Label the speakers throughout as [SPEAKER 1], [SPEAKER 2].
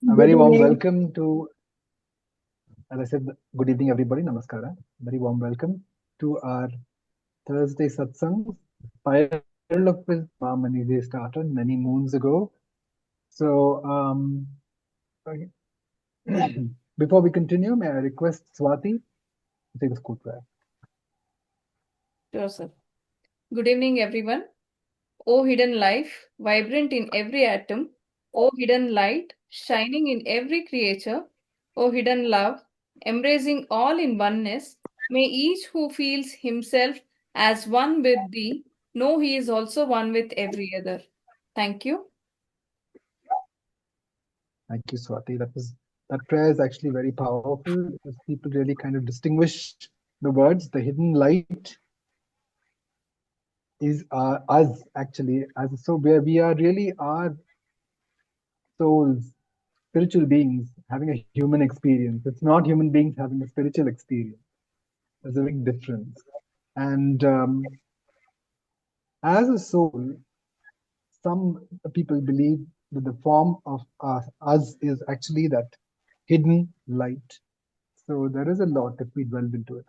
[SPEAKER 1] A
[SPEAKER 2] Good
[SPEAKER 1] very warm
[SPEAKER 2] evening.
[SPEAKER 1] welcome to, as I said, good evening, everybody. Namaskara. Very warm welcome to our Thursday Satsang. Spiral of Wisdom many days started many moons ago. So, okay. Before we continue, may I request Swati to take the school prayer?
[SPEAKER 3] Sure, sir. Good evening, everyone. O hidden life, vibrant in every atom. O hidden light, shining in every creature. O hidden love, embracing all in oneness. May each who feels himself as one with thee know he is also one with every other. Thank you.
[SPEAKER 1] Thank you, Swati. That prayer is actually very powerful because people really kind of distinguish the words. The hidden light is us actually, as so where we are really our souls, spiritual beings having a human experience. It's not human beings having a spiritual experience. There's a big difference. And as a soul, some people believe that the form of us is actually that hidden light. So there is a lot if we delve into it.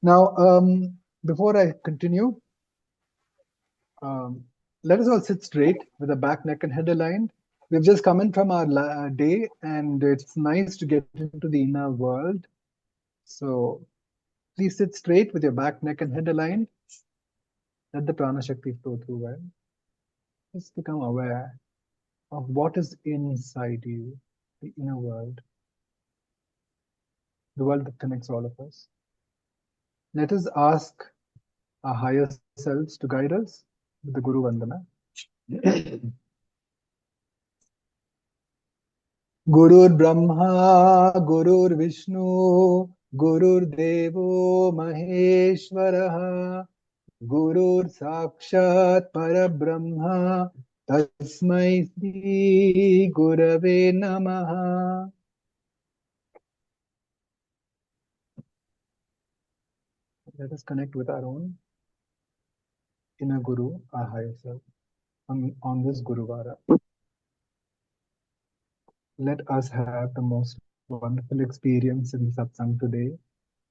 [SPEAKER 1] Now, before I continue, um, let us all sit straight with the back, neck, and head aligned. We've just come in from our day, and it's nice to get into the inner world. So please sit straight with your back, neck, and head aligned. Let the prana shakti flow through well. Just become aware of what is inside you, the inner world, the world that connects all of us. Let us ask our higher selves to guide us with the Guru Vandana. Gurur Brahma, Gurur Vishnu, Gurur Devo Maheshwaraha, Gurur Sakshat Parabrahma, Tasmai Shri Gurave Namaha. Let us connect with our own inner Guru, our higher self, on this Guruvara. Let us have the most wonderful experience in Satsang today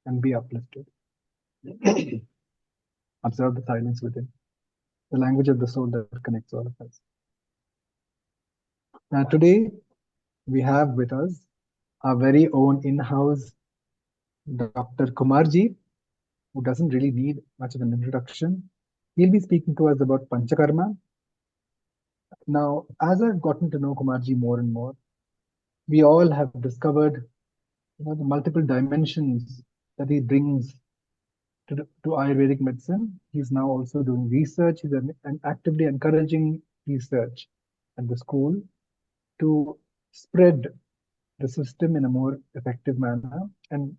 [SPEAKER 1] and be uplifted. Observe the silence within, the language of the soul that connects all of us. Now, today we have with us our very own in-house Dr. Kumarji, who doesn't really need much of an introduction. He'll be speaking to us about Panchakarma. Now, as I've gotten to know Kumarji more and more, we all have discovered the multiple dimensions that he brings to Ayurvedic medicine. He's now also doing research. He's actively encouraging research at the school to spread the system in a more effective manner. And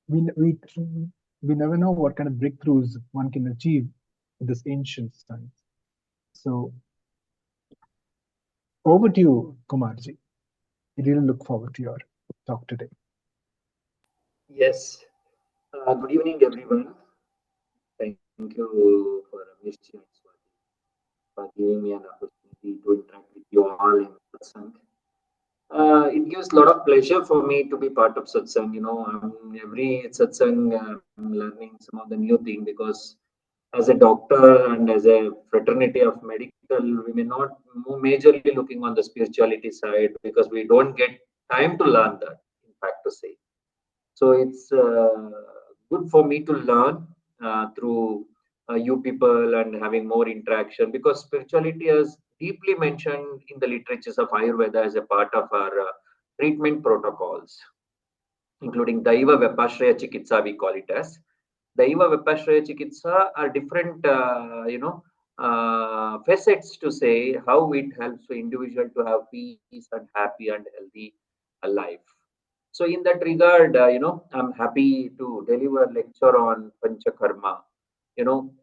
[SPEAKER 1] we, we, we never know what kind of breakthroughs one can achieve with this ancient science. So over to you, Kumarji. I really look forward to your talk today.
[SPEAKER 2] Yes. Good evening, everyone. Thank you for Amish and Swati for giving me an opportunity to interact with you all in Satsang. It gives a lot of pleasure for me to be part of Satsang. Every Satsang, I'm learning some of the new thing because as a doctor and as a fraternity of medical, we may not majorly looking on the spirituality side because we don't get time to learn that, in fact, to say. So it's good for me to learn through you people and having more interaction because spirituality is deeply mentioned in the literatures of Ayurveda as a part of our treatment protocols, including Daiva Vipashraya Chikitsa, we call it as. Daiva Vipashraya Chikitsa are different, facets to say how it helps the individual to have peace and happy and healthy life. So in that regard, I'm happy to deliver lecture on Panchakarma.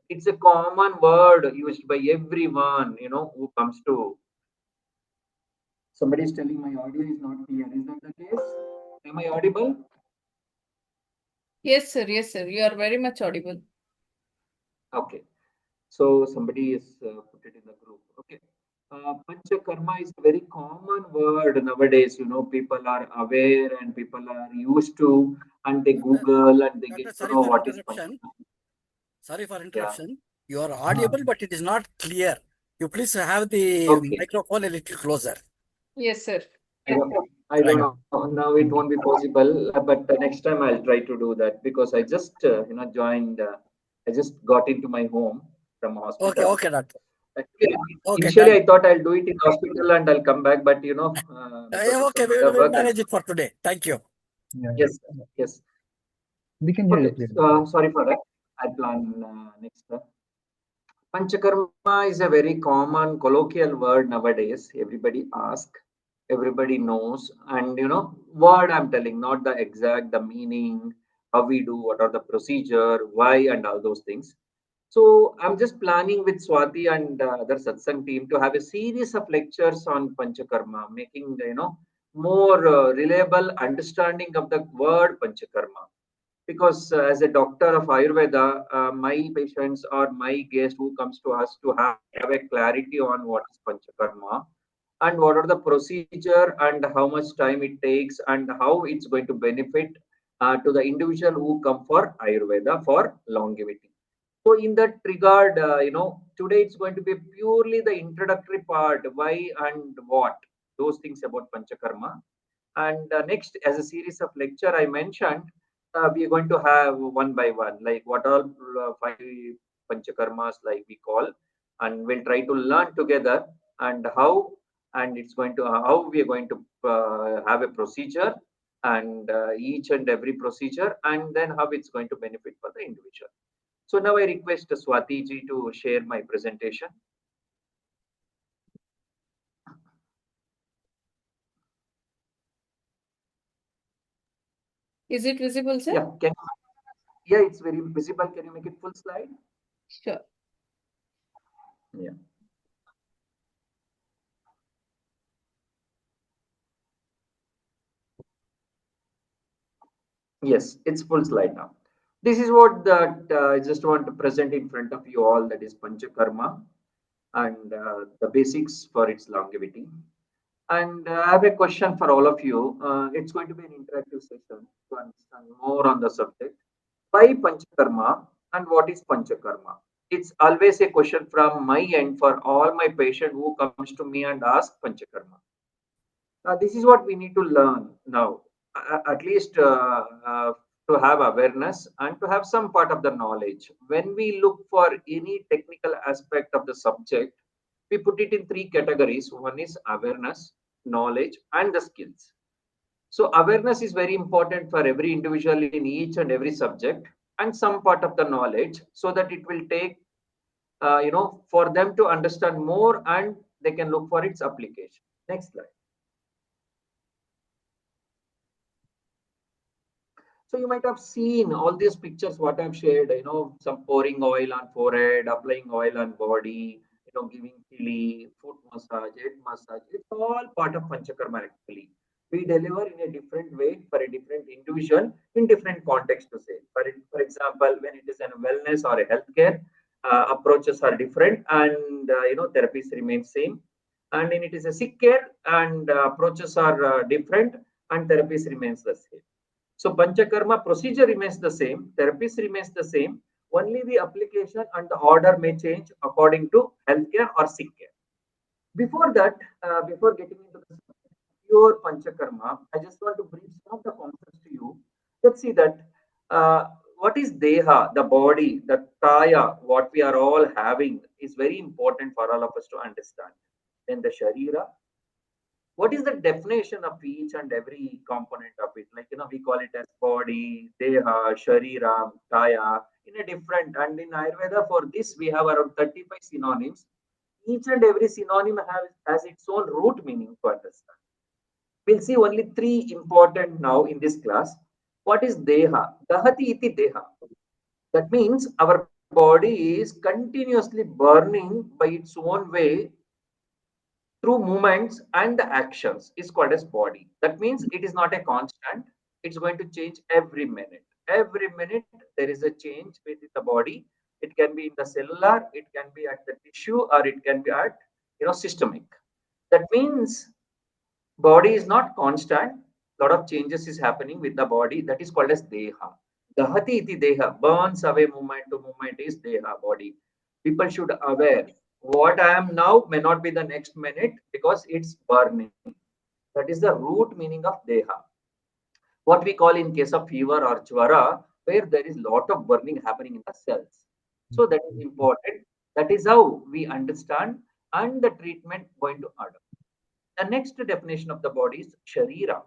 [SPEAKER 2] It's a common word used by everyone, who comes to. Somebody is telling my audio is not clear. Is that the case? Am I audible?
[SPEAKER 3] Yes, sir. Yes, sir. You are very much audible.
[SPEAKER 2] Okay. So somebody is put it in the group. Okay. Panchakarma is a very common word nowadays. People are aware and people are used to, and they
[SPEAKER 4] Doctor,
[SPEAKER 2] Google and they get
[SPEAKER 4] Doctor,
[SPEAKER 2] to
[SPEAKER 4] sorry
[SPEAKER 2] know
[SPEAKER 4] for
[SPEAKER 2] what is
[SPEAKER 4] interruption.
[SPEAKER 2] Panchakarma.
[SPEAKER 4] Sorry for
[SPEAKER 2] Yeah.
[SPEAKER 4] interruption. You are
[SPEAKER 1] Uh,
[SPEAKER 4] audible, but it is not clear. You please have the
[SPEAKER 2] Okay.
[SPEAKER 4] microphone a little closer.
[SPEAKER 3] Yes, sir.
[SPEAKER 2] I don't
[SPEAKER 4] Right.
[SPEAKER 2] know. Now it won't be possible, but next time I'll try to do that because I just, joined. I just got into my home from
[SPEAKER 4] Okay,
[SPEAKER 2] hospital.
[SPEAKER 4] okay, doctor.
[SPEAKER 2] Actually,
[SPEAKER 4] Okay,
[SPEAKER 2] initially
[SPEAKER 4] done.
[SPEAKER 2] I thought I'll do it in hospital and I'll come back, but because of
[SPEAKER 4] Okay,
[SPEAKER 2] some other
[SPEAKER 4] we'll
[SPEAKER 2] work,
[SPEAKER 4] manage it for today. Thank you.
[SPEAKER 1] yeah,
[SPEAKER 2] yes,
[SPEAKER 1] yeah.
[SPEAKER 2] yes.
[SPEAKER 1] We can hear you
[SPEAKER 2] Okay.
[SPEAKER 1] clearly.
[SPEAKER 2] Sorry for that. I'll plan next. Panchakarma is a very common colloquial word nowadays. Everybody asks, everybody knows, and word I'm telling, not the exact, the meaning, how we do, what are the procedure, why, and all those things. So I'm just planning with Swati and other Satsang team to have a series of lectures on Panchakarma, making more reliable understanding of the word Panchakarma, because as a doctor of Ayurveda, my patients or my guest who comes to us to have a clarity on what is Panchakarma and what are the procedure and how much time it takes and how it's going to benefit to the individual who come for Ayurveda for longevity. So in that regard, today it's going to be purely the introductory part, why and what, those things about Panchakarma. And next, as a series of lecture, I mentioned we are going to have one by one, like what all five panchakarmas, like we call, and we'll try to learn together and how, and it's going to how we are going to have a procedure and each and every procedure, and then how it's going to benefit for the individual. So now I request Swati ji to share my presentation.
[SPEAKER 3] Is it visible, sir?
[SPEAKER 2] Yeah, yeah, it's very visible. Can you make it full slide?
[SPEAKER 3] Sure.
[SPEAKER 2] Yeah. Yes, it's full slide now. This is what that I just want to present in front of you all. That is Panchakarma and the basics for its longevity. And I have a question for all of you. It's going to be an interactive session to understand more on the subject. Why Panchakarma and what is Panchakarma? It's always a question from my end for all my patient who comes to me and ask Panchakarma. This is what we need to learn now, at least to have awareness and to have some part of the knowledge. When we look for any technical aspect of the subject, we put it in three categories. One is awareness, knowledge, and the skills. So awareness is very important for every individual in each and every subject, and some part of the knowledge, so that it will take, for them to understand more and they can look for its application. Next slide. So you might have seen all these pictures what I've shared, some pouring oil on forehead, applying oil on body, giving chili, foot massage, head massage. It's all part of Panchakarma actually. We deliver in a different way for a different individual in different context to say. For example, when it is a wellness or a healthcare, approaches are different and therapies remain same. And when it is a sick care and approaches are different and therapies remains the same. So Panchakarma procedure remains the same, therapies remains the same, only the application and the order may change according to healthcare or sick care. Before that, before getting into the pure Panchakarma, I just want to brief some of the concepts to you. Let's see that what is Deha, the body, the Kaya, what we are all having is very important for all of us to understand. Then the Sharira, what is the definition of each and every component of it? Like, we call it as body, deha, sharira, kaya, in a different, and in Ayurveda for this we have around 35 synonyms. Each and every synonym has its own root meaning to understand. We'll see only three important now in this class. What is deha? Dahati iti deha. That means our body is continuously burning by its own way through movements and the actions is called as body. That means it is not a constant. It's going to change every minute. Every minute there is a change within the body. It can be in the cellular, it can be at the tissue, or it can be at systemic. That means body is not constant. Lot of changes is happening with the body. That is called as deha. Dahati iti deha, burns away movement to movement is deha, body. People should aware what I am now may not be the next minute because it's burning. That is the root meaning of deha. What we call in case of fever or jwara, where there is lot of burning happening in the cells. So that is important. That is how we understand and the treatment going to adopt. The next definition of the body is sharira.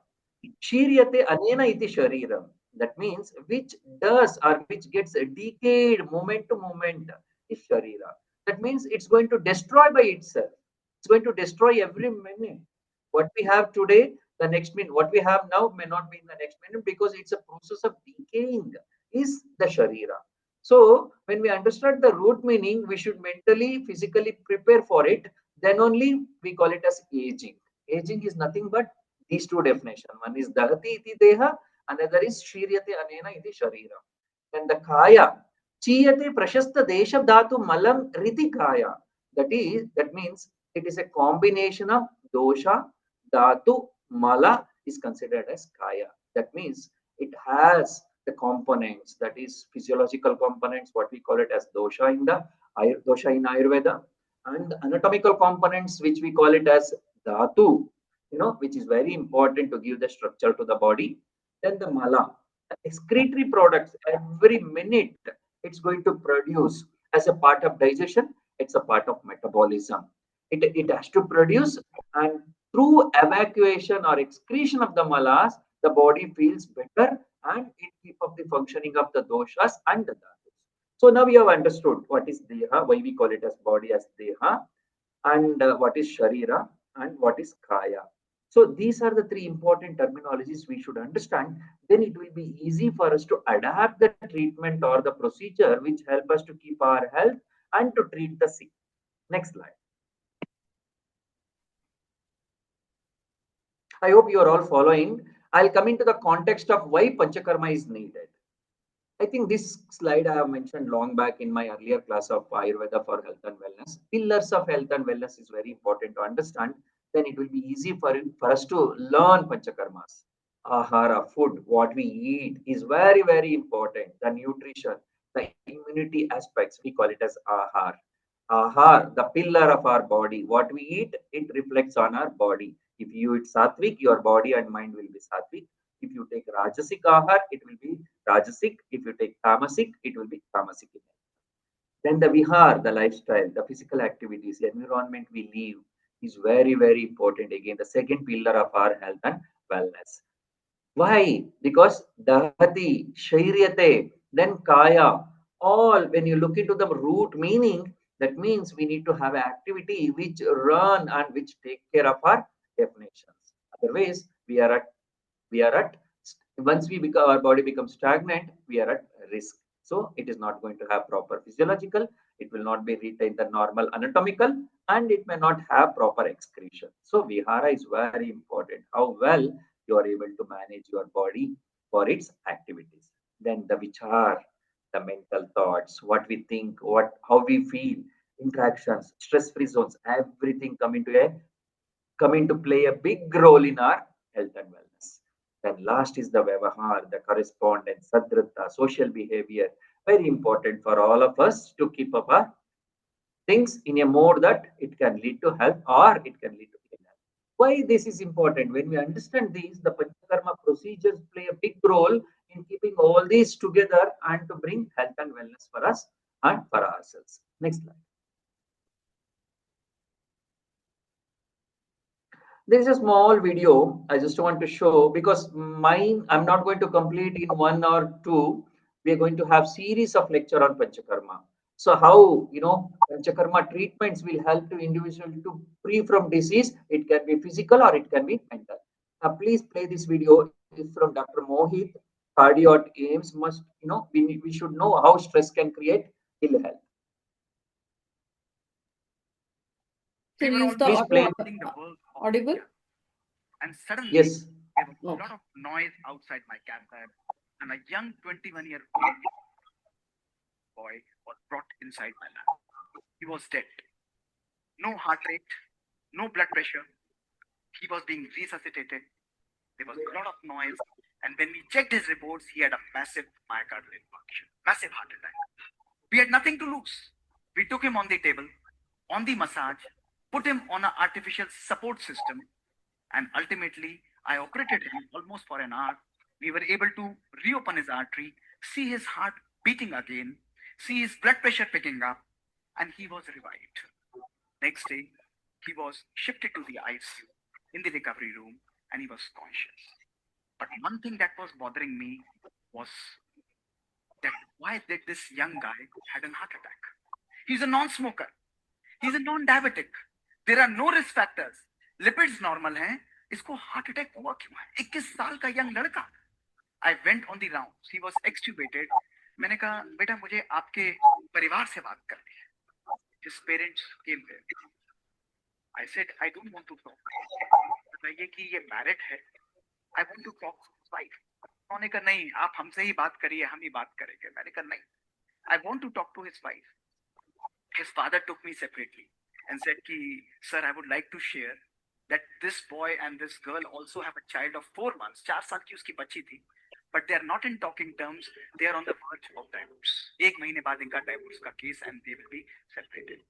[SPEAKER 2] Shiryate anena iti shariram. That means which does or which gets decayed moment to moment is sharira. That means it's going to destroy by itself. It's going to destroy every minute. What we have today, the next minute, what we have now may not be in the next minute because it's a process of decaying, is the sharira. So when we understand the root meaning, we should mentally, physically prepare for it. Then only we call it as aging. Aging is nothing but these two definitions. One is dahati iti deha, another is shiryate anena iti sharira. And the kaya, chiyate prashasta desha dhatu malam riti kaya. That means it is a combination of dosha, dhatu, mala is considered as kaya. That means it has the components, that is physiological components, what we call it as dosha in the dosha in Ayurveda, and anatomical components, which we call it as dhatu, which is very important to give the structure to the body. Then the mala, excretory products, every minute it's going to produce as a part of digestion, it's a part of metabolism. It has to produce, and through evacuation or excretion of the malas, the body feels better and it keep up the functioning of the doshas and the dhatus. So now we have understood what is deha, why we call it as body as deha, and what is sharira and what is kaya. So these are the three important terminologies we should understand. Then it will be easy for us to adapt the treatment or the procedure which help us to keep our health and to treat the sick. Next slide. I hope you are all following. I'll come into the context of why Panchakarma is needed. I think this slide I have mentioned long back in my earlier class of Ayurveda for health and wellness. Pillars of health and wellness is very important to understand. Then it will be easy for us to learn Panchakarmas. Ahara, food, what we eat is very, very important. The nutrition, the immunity aspects, we call it as ahar. Ahar, the pillar of our body. What we eat, it reflects on our body. If you eat sattvic, your body and mind will be sattvic. If you take rajasic ahar, it will be rajasic. If you take tamasic, it will be tamasic. Then the vihar, the lifestyle, the physical activities, the environment we live is very, very important. Again, the second pillar of our health and wellness. Why? Because dahati, shairyate, then kaya, all when you look into the root meaning, that means we need to have an activity which run and which take care of our definitions. Otherwise, we are at once we become our body becomes stagnant, we are at risk. So it is not going to have proper physiological, it will not be retained the normal anatomical, and it may not have proper excretion. So vihara is very important. How well you are able to manage your body for its activities. Then the vichar, the mental thoughts, what we think, how we feel, interactions, stress-free zones, everything come into play a big role in our health and wellness. Then last is the Vyavahar, the correspondence, Sadhrata, social behavior. Very important for all of us to keep up our things in a mode that it can lead to health or it can lead to ill health. Why this is important? When we understand these, the Panchakarma procedures play a big role in keeping all these together and to bring health and wellness for us and for ourselves. Next slide. There is a small video I just want to show because mine I'm not going to complete in one or two. We are going to have series of lecture on Panchakarma. So how Panchakarma treatments will help to individual to free from disease. It can be physical or it can be mental. Now please play this video. It's from Dr. Mohit, cardio at AIMS. Must we should know how stress can create ill health.
[SPEAKER 3] Sir, is the
[SPEAKER 2] Please play.
[SPEAKER 3] audible?
[SPEAKER 5] And suddenly,
[SPEAKER 2] Yes.
[SPEAKER 5] there was a lot of noise outside my cab, and a young 21-year-old boy was brought inside my lab. He was dead. no heart rate, no blood pressure. He was being resuscitated. There was a lot of noise. And when we checked his reports, he had a massive myocardial infarction, massive heart attack. We had nothing to lose. We took him on the table, on the massage, put him on an artificial support system, and ultimately, I operated him almost for an hour. We were able to reopen his artery, see his heart beating again, see his blood pressure picking up, and he was revived. Next day, he was shifted to the ICU in the recovery room, and he was conscious. But one thing that was bothering me was that why did this young guy had a heart attack? He's a non-smoker. He's a non-diabetic. There are no risk factors. Lipids normal हैं. इसको heart attack हुआ क्यों है? 21 साल का young लड़का. I went on the rounds. He was extubated. मैंने कहा बेटा मुझे आपके परिवार से बात करनी है. His parents came there. I said I don't want to talk. बताइए कि ये married है. I want to talk to his wife. उन्होंने कहा नहीं आप हमसे ही बात करिए हम ही बात करेंगे. मैंने कहा नहीं. I want to talk to his wife. His father took me separately and said ki, sir, I would like to share that this boy and this girl also have a child of 4 months. 4 साल की उसकी बच्ची थी. But they are not in talking terms. They are on the verge of divorce. 1 महीने बाद इनका divorce का case and they will be separated.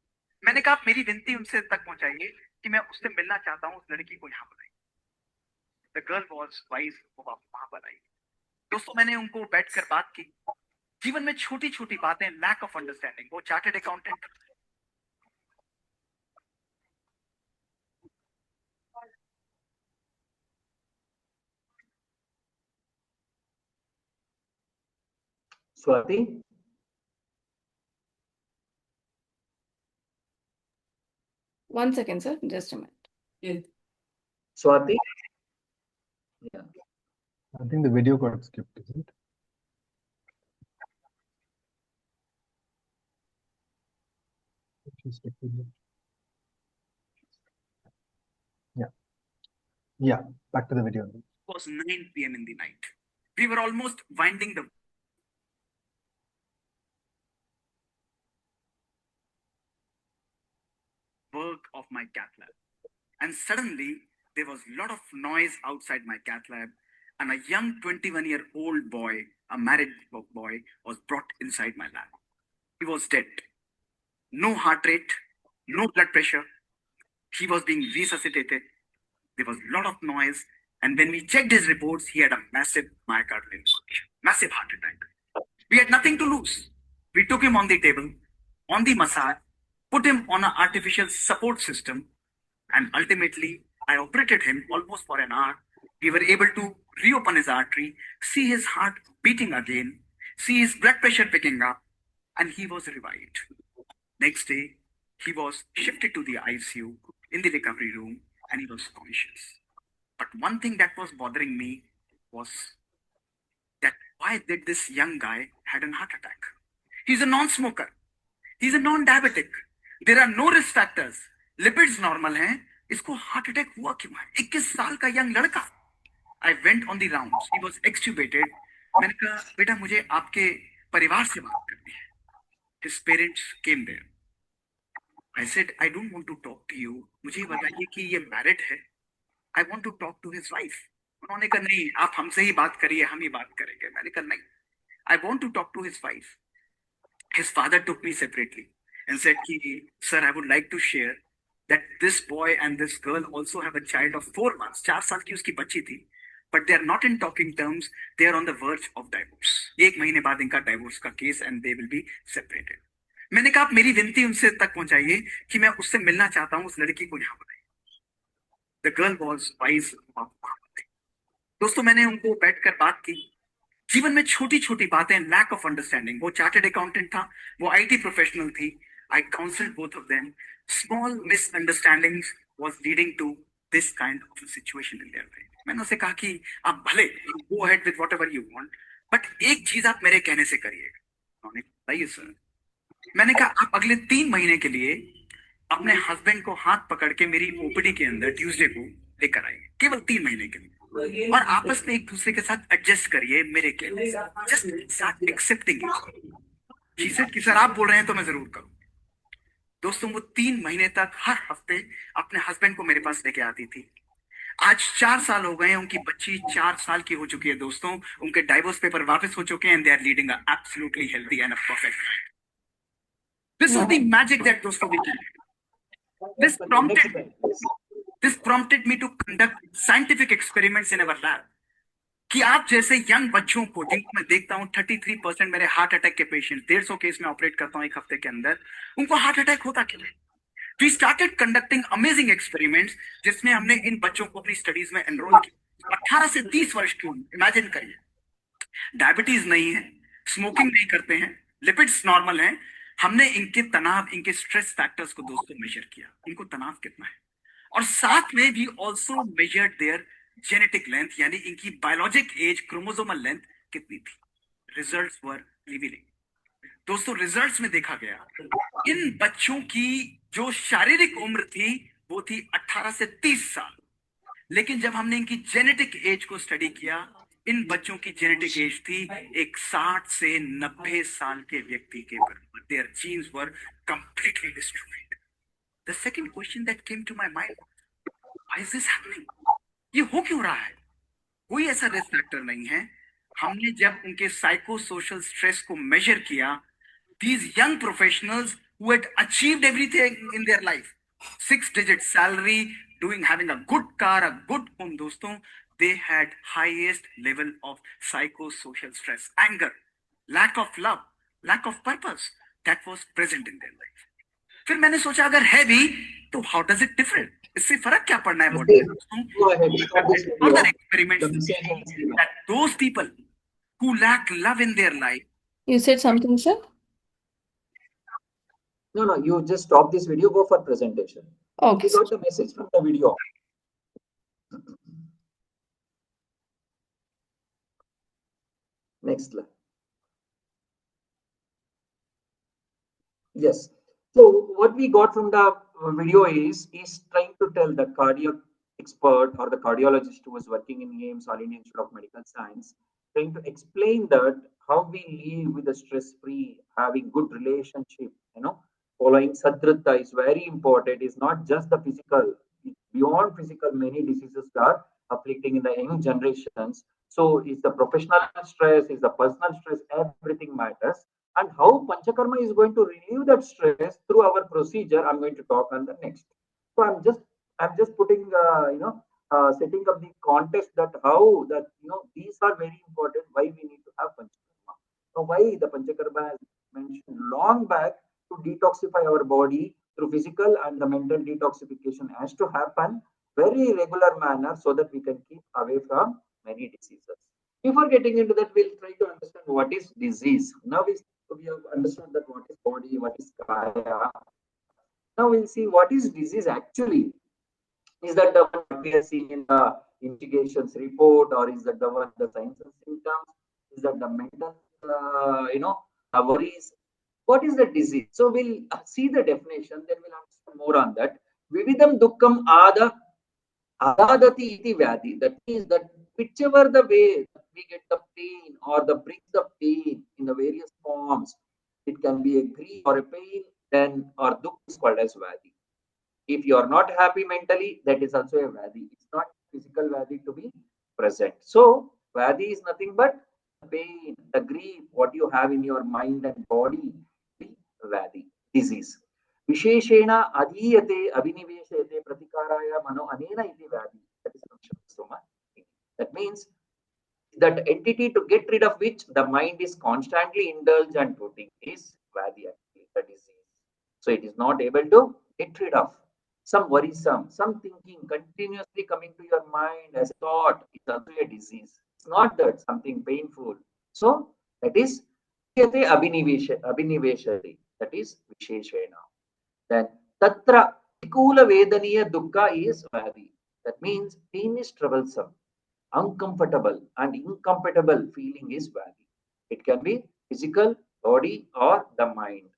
[SPEAKER 5] मैंने कहा आप मेरी विनती उनसे तक पहुंचाइए कि मैं उससे मिलना चाहता हूँ. उस लड़की को यहाँ बुलाइए. The girl was wise. वो वहाँ पर आई. दोस्तों मैंने उनको बैठकर बात की. जीवन में छोटी छोटी बातें लैक ऑफ अंडरस्टैंडिंग. वो chartered accountant.
[SPEAKER 2] Swati?
[SPEAKER 3] One second, sir. Just a minute.
[SPEAKER 4] Yeah.
[SPEAKER 2] Swati? Yeah.
[SPEAKER 1] I think the video got skipped, is it? Yeah. Yeah. Back to the video.
[SPEAKER 5] It was 9 p.m. in the night. We were almost winding the work of my cath lab. And suddenly, there was a lot of noise outside my cath lab, and a young 21-year-old boy, a married boy, was brought inside my lab. He was dead. No heart rate, no blood pressure. He was being resuscitated. There was a lot of noise, and when we checked his reports, he had a massive myocardial infarction, massive heart attack. We had nothing to lose. We took him on the table, on the massage, put him on an artificial support system, and ultimately, I operated him almost for an hour. We were able to reopen his artery, see his heart beating again, see his blood pressure picking up, and he was revived. Next day, he was shifted to the ICU in the recovery room, and he was conscious. But one thing that was bothering me was that why did this young guy had a heart attack? He's a non-smoker. He's a non-diabetic. There are no risk factors. Lipids normal हैं. इसको heart attack हुआ क्यों है? 21 साल का young लड़का. I went on the rounds. He was extubated. मैंने कहा बेटा मुझे आपके परिवार से बात करनी है. His parents came there. I said I don't want to talk to you. मुझे बताइए कि ये married है. I want to talk to his wife. उन्होंने कहा नहीं आप हमसे ही बात करिए हम ही बात करेंगे. मैंने कहा नहीं. I want to talk to his wife. His father took me separately and said, sir, I would like to share that this boy and this girl also have a child of 4 months. 4 साल की उसकी बच्ची थी. But they are not in talking terms. They are on the verge of divorce. 1 महीने बाद इनका divorce का case and they will be separated. मैंने कहा आप मेरी विनती उनसे तक पहुंचाइए कि मैं उससे मिलना चाहता हूँ. उस लड़की को यहाँ बुलाइए. The girl was wise. दोस्तों मैंने उनको बैठकर बात की. जीवन में छोटी छोटी बातें लैक ऑफ अंडरस्टैंडिंग. वो चार्टर्ड अकाउंटेंट था, वो आईटी प्रोफेशनल थी. I counseled both of them. Small misunderstandings was leading to this kind of a situation in their life. मैंने उसे कहा कि आप भले go ahead with whatever you want, but एक चीज आप मेरे कहने से करिएगा. उन्होंने बताइए सर. मैंने कहा आप अगले 3 महीने के लिए अपने हस्बैंड को हाथ पकड़ के मेरी ओपीडी के अंदर ट्यूसडे को लेकर आइए. केवल 3 महीने के लिए. और आपस में एक दूसरे के साथ एडजस्ट करिए मेरे के. Just start accepting it. She said कि सर आप बोल रहे हैं तो मैं जरूर करूँ. दोस्तों वो 3 महीने तक हर हफ्ते अपने हस्बैंड को मेरे पास लेके आती थी। आज 4 साल हो गए हैं, उनकी बच्ची 4 साल की हो चुकी है दोस्तों, उनके डाइवोर्स पेपर वापस हो चुके हैं, they are leading a absolutely healthy and a perfect life. This is the magic that दोस्तों we did. This prompted this prompted me to conduct scientific experiments in our lab. कि आप जैसे young बच्चों को, जिनको मैं देखता हूँ 33% मेरे हार्ट अटैक के पेशेंट, 150 केस में ऑपरेट करता हूँ एक हफ्ते के अंदर, उनको हार्ट अटैक होता क्यों है? We started conducting amazing experiments, जिसमें हमने इन बच्चों को अपनी स्टडीज में एनरोल किया। 18 से 30 वर्ष की उम्र, इमेजिन करिए, डायबिटीज नहीं है, स्मोकिंग नहीं करते हैं, लिपिड्स नॉर्मल हैं। हमने इनके तनाव, इनके स्ट्रेस फैक्टर्स को दोस्तों मेजर किया, इनको तनाव कितना है, और साथ में भी also measured there genetic length, यानी इनकी बायोलॉजिक एज, क्रोमोसोमल लेंथ कितनी थी। Results were revealing. दोस्तों रिजल्ट्स में देखा गया इन बच्चों की जो शारीरिक उम्र थी वो थी 18 से 30 साल, लेकिन जब हमने इनकी जेनेटिक एज को स्टडी किया, इन बच्चों की जेनेटिक एज थी एक 60 से 90 साल के व्यक्ति के बराबर। Their genes were completely destroyed. The second question that came to my mind, why is this happening? ये हो क्यों रहा है? कोई ऐसा रिस्क फैक्टर नहीं है। हमने जब उनके साइको सोशल स्ट्रेस को मेजर किया, these young professionals who had achieved everything in their life, 6-digit salary, having a good car, a good home, दोस्तों, they had highest level of psychosocial stress, anger, lack of love, lack of purpose that was present in their life. फिर मैंने सोचा अगर है भी तो how does it differ? इससे फर्क क्या पड़ना है बॉडी में दोस्तों?
[SPEAKER 2] Go ahead, stop this video.
[SPEAKER 5] Further experiments
[SPEAKER 2] The message has given.
[SPEAKER 5] that those people who lack love in their life.
[SPEAKER 3] You said something, sir?
[SPEAKER 2] No, you just stop this video, go for presentation.
[SPEAKER 3] Okay.
[SPEAKER 2] We got the message from the video. Next slide. Yes. So what we got from the video is trying to tell the cardiac expert or the cardiologist who was working in AIMS, All India Institute of Medical Science, trying to explain that how we live with a stress-free, having good relationship, following Sadhrata is very important. It's not just the physical, it's beyond physical. Many diseases are afflicting in the young generations. So it's the professional stress, it's the personal stress, everything matters. And how Panchakarma is going to relieve that stress through our procedure, I'm going to talk on the next. So I'm just putting, setting up the context that how that, these are very important, why we need to have Panchakarma. So why the Panchakarma has mentioned long back to detoxify our body through physical and the mental detoxification has to happen very regular manner so that we can keep away from many diseases. Before getting into that, we'll try to understand what is disease. Now we have understood that what is body, what is kaya. Now we'll see what is disease actually. Is that the one we are seeing in the investigations report, or is that the one the signs and symptoms? Is that the mental, worries? What is the disease? So we'll see the definition, then we'll understand more on that. Vividam dukkam adadati iti vyadi. That means that whichever the way we get the pain or the brings the pain in the various forms, it can be a grief or a pain, then or dukkha is called as vyadi. If you are not happy mentally, that is also a vyadi. It's not physical vyadi to be present. So vyadi is nothing but pain, the grief, what you have in your mind and body, the vyadi, disease. Visheshena adhiyate abhiniveshete pratikaraya mano anena iti vyadi. That is soma. That means that entity to get rid of which the mind is constantly indulged and putting is vyadi, actually the disease. So it is not able to get rid of. Some worrisome, some thinking continuously coming to your mind as thought is also a disease. It's not that something painful. So that is abhiniveshati. That is visheshena. Then tatra vikula vedaniya dukkha is vyadi. That means pain is troublesome, uncomfortable and incompatible feeling is vyadi. It can be physical, body, or the mind.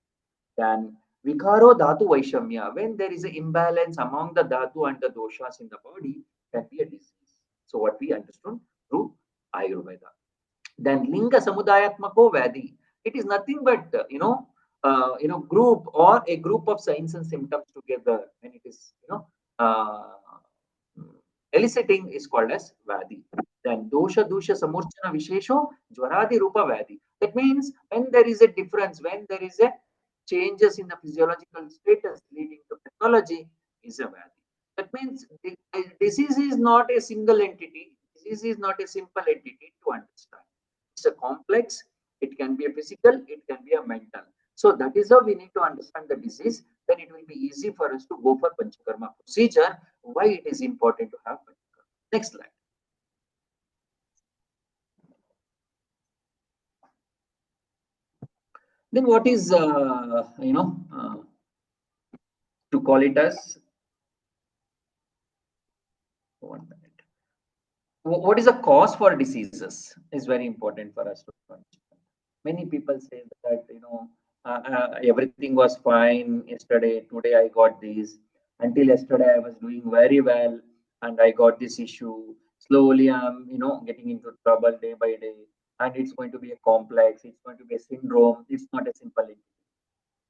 [SPEAKER 2] Then vikaro dhatu vaishamya, when there is an imbalance among the dhatu and the doshas in the body, can be a disease. So what we understood through Ayurveda. Then linga samudayatmako vyadi. It is nothing but group or a group of signs and symptoms together, when it is uh, eliciting, is called as vadi. Then dosha dusha samurchana vishesho jwaradi rupa vadi. That means when there is a difference, when there is a changes in the physiological status leading to pathology, is a vadi. That means the disease is not a single entity. Disease is not a simple entity to understand. It's a complex. It can be a physical. It can be a mental. So that is how we need to understand the disease. Then it will be easy for us to go for Panchakarma procedure. Why it is important to have Panchakarma. Next slide. Then what is to call it as 1 minute. What is the cause for diseases is very important for us to understand. Many people say that everything was fine yesterday. Today I got this. Until yesterday I was doing very well, and I got this issue. Slowly I'm getting into trouble day by day, and it's going to be a complex. It's going to be a syndrome. It's not a simple thing.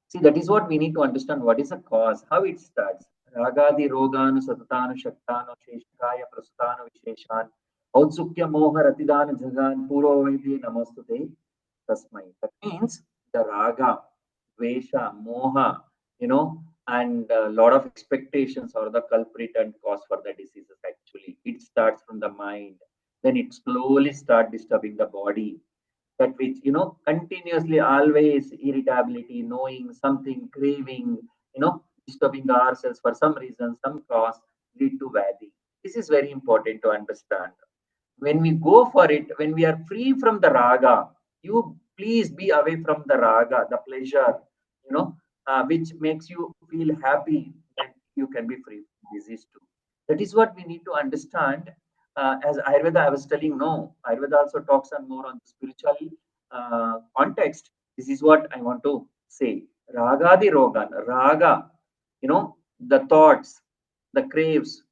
[SPEAKER 2] See, that is what we need to understand. What is the cause? How it starts? Ragadi roganu satatanu shaktanu sheshkaya prasutanu visheshan outsukya moha ratidana jagan puro vaidhi namastute tasmai. That means the raga, dvesha, moha, and a lot of expectations are the culprit and cause for the diseases. Actually, it starts from the mind. Then it slowly start disturbing the body, that which continuously always irritability, knowing something, craving, disturbing ourselves for some reason, some cause, lead to vadi. This is very important to understand. When we go for it, when we are free from the raga, you please be away from the raga, the pleasure, which makes you feel happy, then you can be free from disease too. That is what we need to understand. As Ayurveda, I was telling, no, Ayurveda also talks on more on the spiritual context. This is what I want to say. Ragadi rogan, raga, the thoughts, the craves,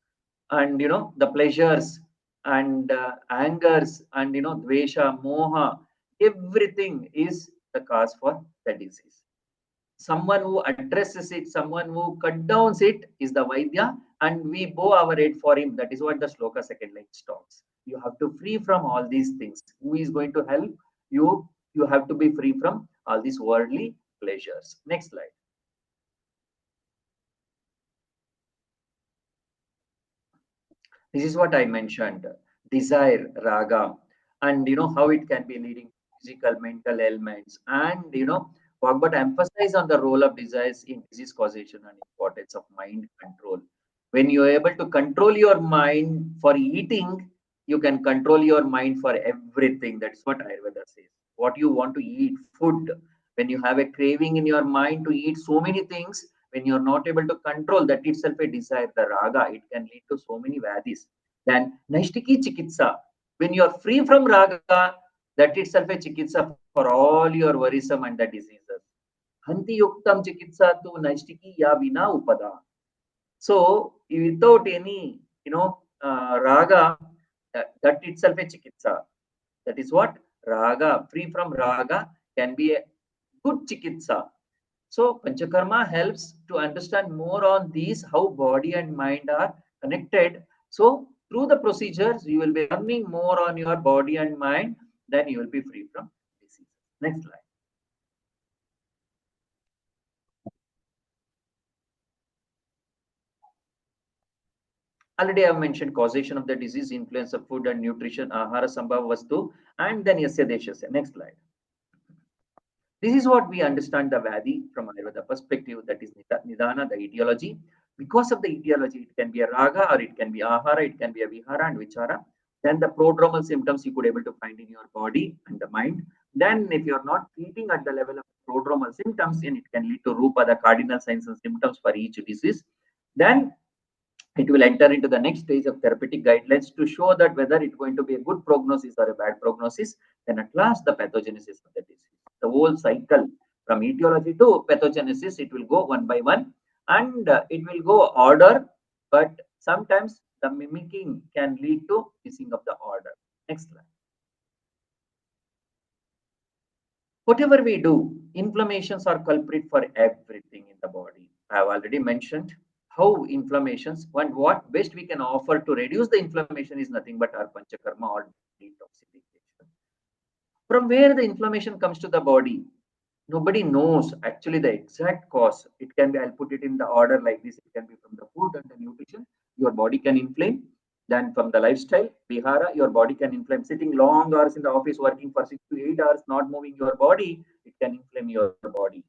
[SPEAKER 2] and the pleasures, and angers, and dvesha, moha, everything is the cause for the disease. Someone who addresses it, someone who cut down it, is the vaidya, and we bow our head for him. That is what the shloka second line talks. You have to free from all these things. Who is going to help you? You have to be free from all these worldly pleasures. Next slide. This is what I mentioned: desire, raga, and how it can be leading to physical, mental ailments. And but emphasize on the role of desires in disease causation and importance of mind control. When you are able to control your mind for eating, you can control your mind for everything. That's what Ayurveda says. What you want to eat, food. When you have a craving in your mind to eat so many things, when you're not able to control, that itself a desire, the raga, it can lead to so many vadis. Then naishtiki chikitsa, when you're free from raga, that itself a chikitsa for all your worrisome and the diseases. Hanti yuktam chikitsa tu naishtiki ya vina upada. So without any raga, that itself a chikitsa. That is what raga, free from raga, can be a good chikitsa. So Panchakarma helps to understand more on these, how body and mind are connected. So through the procedures, you will be learning more on your body and mind, then you will be free from disease. Next slide. Already I have mentioned causation of the disease, influence of food and nutrition, ahara sambhava vastu, and then yasya deshasya. Next slide. This is what we understand the Vadi from Ayurveda perspective, that is Nidana, the etiology. Because of the etiology, it can be a raga, or it can be ahara, it can be a vihara and vichara. Then the prodromal symptoms you could able to find in your body and the mind. Then if you're not treating at the level of prodromal symptoms, then it can lead to rupa, the cardinal signs and symptoms for each disease. Then it will enter into the next stage of therapeutic guidelines to show that whether it's going to be a good prognosis or a bad prognosis. Then at last the pathogenesis of the disease. The whole cycle from etiology to pathogenesis, it will go one by one, and it will go order, but sometimes the mimicking can lead to missing of the order. Next slide. Whatever we do Inflammations are culprit for everything in the body. I have already mentioned how inflammations and what best we can offer to reduce the inflammation is nothing but our Panchakarma or detoxification. From where the inflammation comes to the body, nobody knows actually the exact cause. It can be, I'll put it in the order like this. It can be from the food and the nutrition. Your body can inflame. Then from the lifestyle, vihara, your body can inflame. Sitting long hours in the office, working for 6 to 8 hours, not moving your body, it can inflame your body.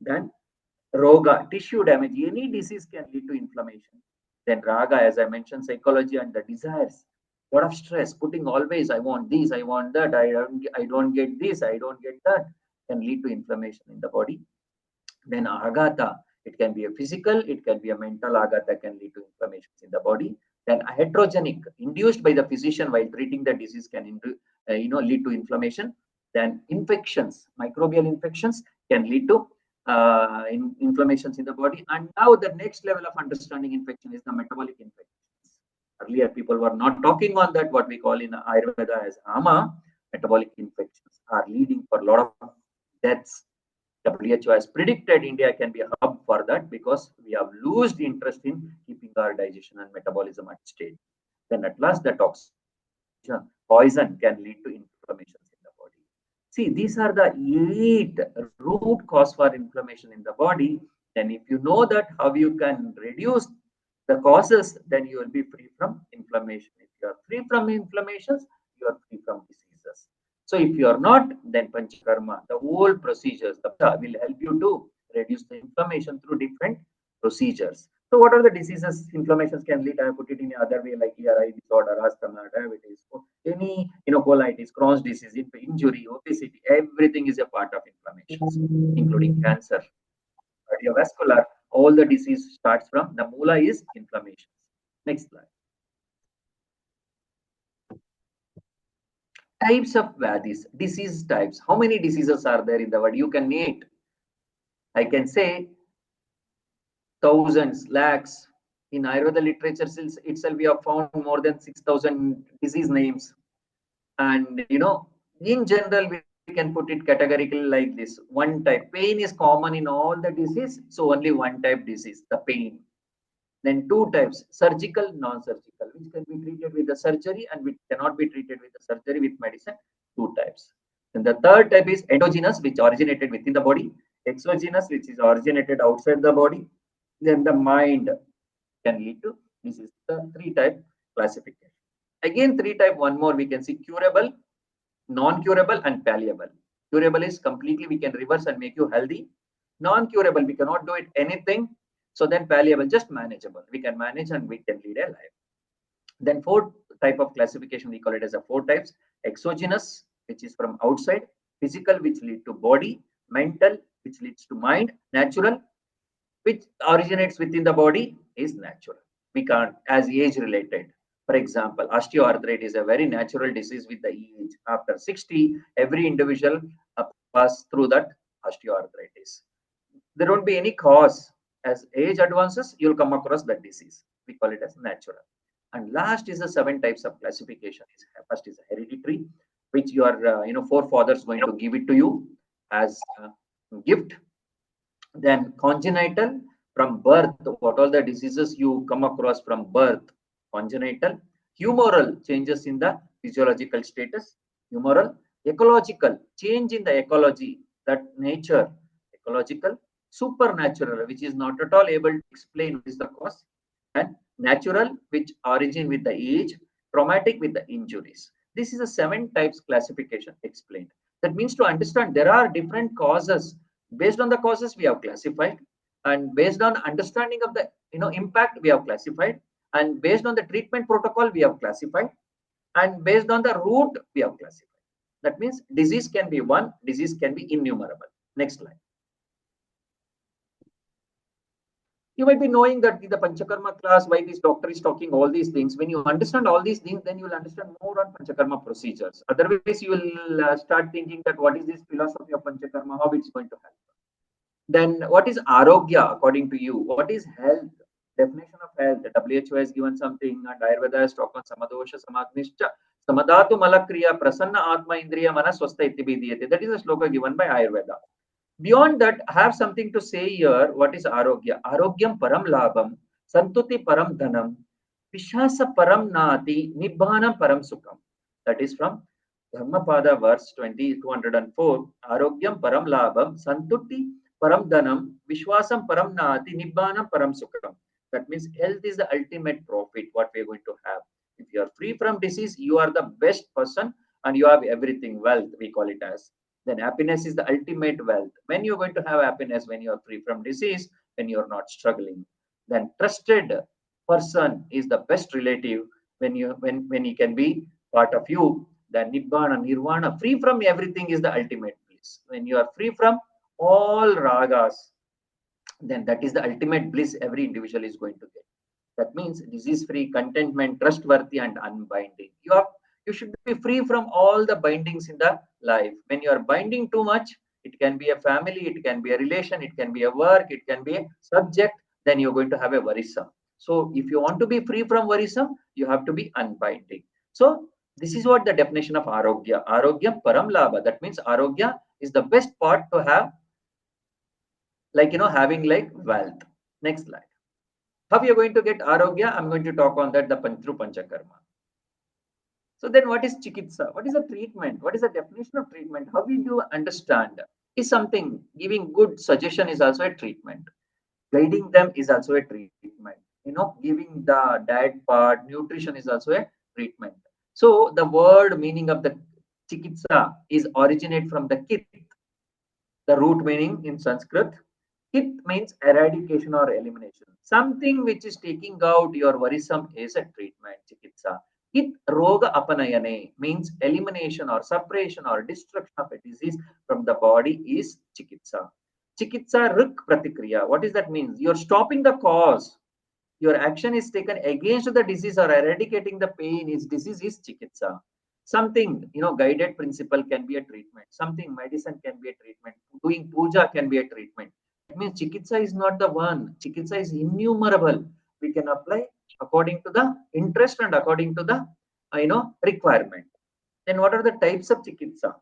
[SPEAKER 2] Then roga, tissue damage, any disease can lead to inflammation. Then raga, as I mentioned, psychology and the desires. Lot of stress, putting always, I want this, I want that, I don't get this, I don't get that, can lead to inflammation in the body. Then agata, it can be a physical, it can be a mental agata, can lead to inflammations in the body. Then heterogenic, induced by the physician while treating the disease, can lead to inflammation. Then infections, microbial infections can lead to inflammations in the body. And now the next level of understanding infection is the metabolic infections. Earlier, people were not talking on that. What we call in Ayurveda as ama, metabolic infections are leading for a lot of deaths. WHO has predicted India can be a hub for that because we have lost interest in keeping our digestion and metabolism at state. Then at last, the toxin, poison can lead to inflammations in the body. See, these are the 8 root cause for inflammation in the body. Then if you know that how you can reduce the causes, then you will be free from inflammation. If you are free from inflammations, you are free from diseases. So if you are not, then Panchakarma, the whole procedures, the will help you to reduce the inflammation through different procedures. So what are the diseases inflammations can lead? I put it in other way like ERI disorder, asthma, diabetes, any colitis, Crohn's disease, injury, obesity, everything is a part of inflammations, including cancer, cardiovascular. All the disease starts from the moola is inflammation. Next slide. Types of vadis, disease types. How many diseases are there in the world? You can name it. I can say thousands, lakhs. In Ayurveda literature itself, we have found more than 6,000 disease names. And in general, we can put it categorically like this. One type, pain is common in all the disease. So only one type disease, the pain. Then 2 types, surgical, non-surgical, which can be treated with the surgery and which cannot be treated with the surgery with medicine. 2 types. And the 3rd type is endogenous, which originated within the body. Exogenous, which is originated outside the body. Then the mind can lead to, this is the 3 type classification. Again, 3 type, one more we can see: curable, non-curable, and palliable. Curable is completely we can reverse and make you healthy. Non-curable, we cannot do it anything. So then palliable, just manageable. We can manage and we can lead a life. Then 4th type of classification, we call it as a 4 types: exogenous, which is from outside; physical, which lead to body; mental, which leads to mind; natural, which originates within the body, is natural. We can't, as age related. For example, osteoarthritis is a very natural disease with the age. After 60, every individual pass through that osteoarthritis. There won't be any cause. As age advances, you'll come across that disease. We call it as natural. And last is the 7 types of classification. First is hereditary, which your forefathers going to give it to you as a gift. Then congenital, from birth, what all the diseases you come across from birth, congenital. Humoral, changes in the physiological status, humoral. Ecological, change in the ecology, that nature, ecological. Supernatural, which is not at all able to explain what is the cause. And natural, which origin with the age. Traumatic, with the injuries. This is a 7 types classification explained. That means to understand there are different causes. Based on the causes we have classified, and based on understanding of the impact we have classified, and based on the treatment protocol we have classified, and based on the route we have classified. That means disease can be one, disease can be innumerable. Next slide. You might be knowing that in the Panchakarma class, why this doctor is talking all these things. When you understand all these things, then you will understand more on Panchakarma procedures. Otherwise, you will start thinking that what is this philosophy of Panchakarma, how it's going to help. Then what is Arogya according to you? What is health? Definition of health. The WHO has given something, and Ayurveda has talked on Samadosha Samagnischa Samadhatu Malakriya Prasanna Atma Indriya Mana Swastha Iti Vidiyate. That is a sloka given by Ayurveda. Beyond that, I have something to say here. What is arogya? Arogyam param labam, santuti param dhanam, vishasa param nati, nibbhanam param sukham. That is from Dhammapada verse 204. Arogyam param labam, santuti param dhanam, vishwasam param nati, nibbhanam param sukham. That means health is the ultimate profit, what we are going to have. If you are free from disease, you are the best person and you have everything, wealth, we call it as. Then happiness is the ultimate wealth. When you're going to have happiness, when you are free from disease, when you're not struggling. Then trusted person is the best relative when he can be part of you. Then nibbana, nirvana, free from everything is the ultimate bliss. When you are free from all ragas, then that is the ultimate bliss every individual is going to get. That means disease-free, contentment, trustworthy, and unbinding. You should be free from all the bindings in the life. When you are binding too much, it can be a family, it can be a relation, it can be a work, it can be a subject, then you're going to have a worrisome. So if you want to be free from worrisome, you have to be unbinding. So this is what the definition of arogya. Arogya param labha. That means arogya is the best part to have, like, having like wealth. Next slide. How you're going to get arogya? I'm going to talk on that through Panchakarma. So then what is chikitsa? What is the treatment? What is the definition of treatment? How will you understand? Is something giving good suggestion is also a treatment. Guiding them is also a treatment. Giving the diet part, nutrition is also a treatment. So the word meaning of the chikitsa is originate from the kit, the root meaning in Sanskrit. Hit means eradication or elimination. Something which is taking out your worrisome is a treatment, chikitsa. Hit roga apanayane means elimination or suppression or destruction of a disease from the body is chikitsa. Chikitsa rik pratikriya. What does that mean? You're stopping the cause. Your action is taken against the disease or eradicating the pain. Is disease is chikitsa. Something, guided principle can be a treatment. Something, medicine can be a treatment. Doing puja can be a treatment. It means chikitsa is not the one. Chikitsa is innumerable. We can apply according to the interest and according to the, requirement. Then what are the types of chikitsa?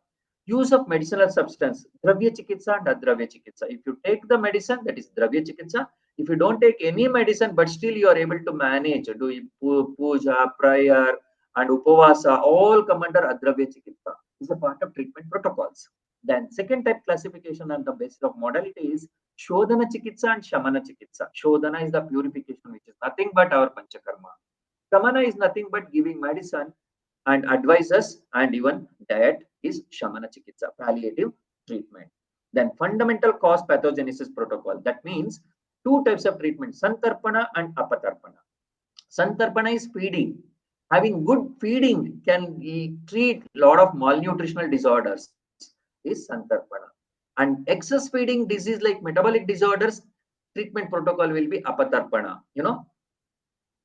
[SPEAKER 2] Use of medicinal substance, dravya chikitsa and adravya chikitsa. If you take the medicine, that is dravya chikitsa. If you don't take any medicine, but still you are able to manage, doing puja, prayer, and upavasa, all come under adravya chikitsa. Is a part of treatment protocols. Then second type classification on the basis of modality is Shodhana chikitsa and Shamana chikitsa. Shodhana is the purification, which is nothing but our Panchakarma. Shamana is nothing but giving medicine and advices, and even diet is Shamana chikitsa, palliative treatment. Then fundamental cause pathogenesis protocol. That means two types of treatment, Santarpana and Apatarpana. Santarpana is feeding. Having good feeding can treat a lot of malnutritional disorders is Santarpana. And excess feeding disease like metabolic disorders, treatment protocol will be Apatarpana,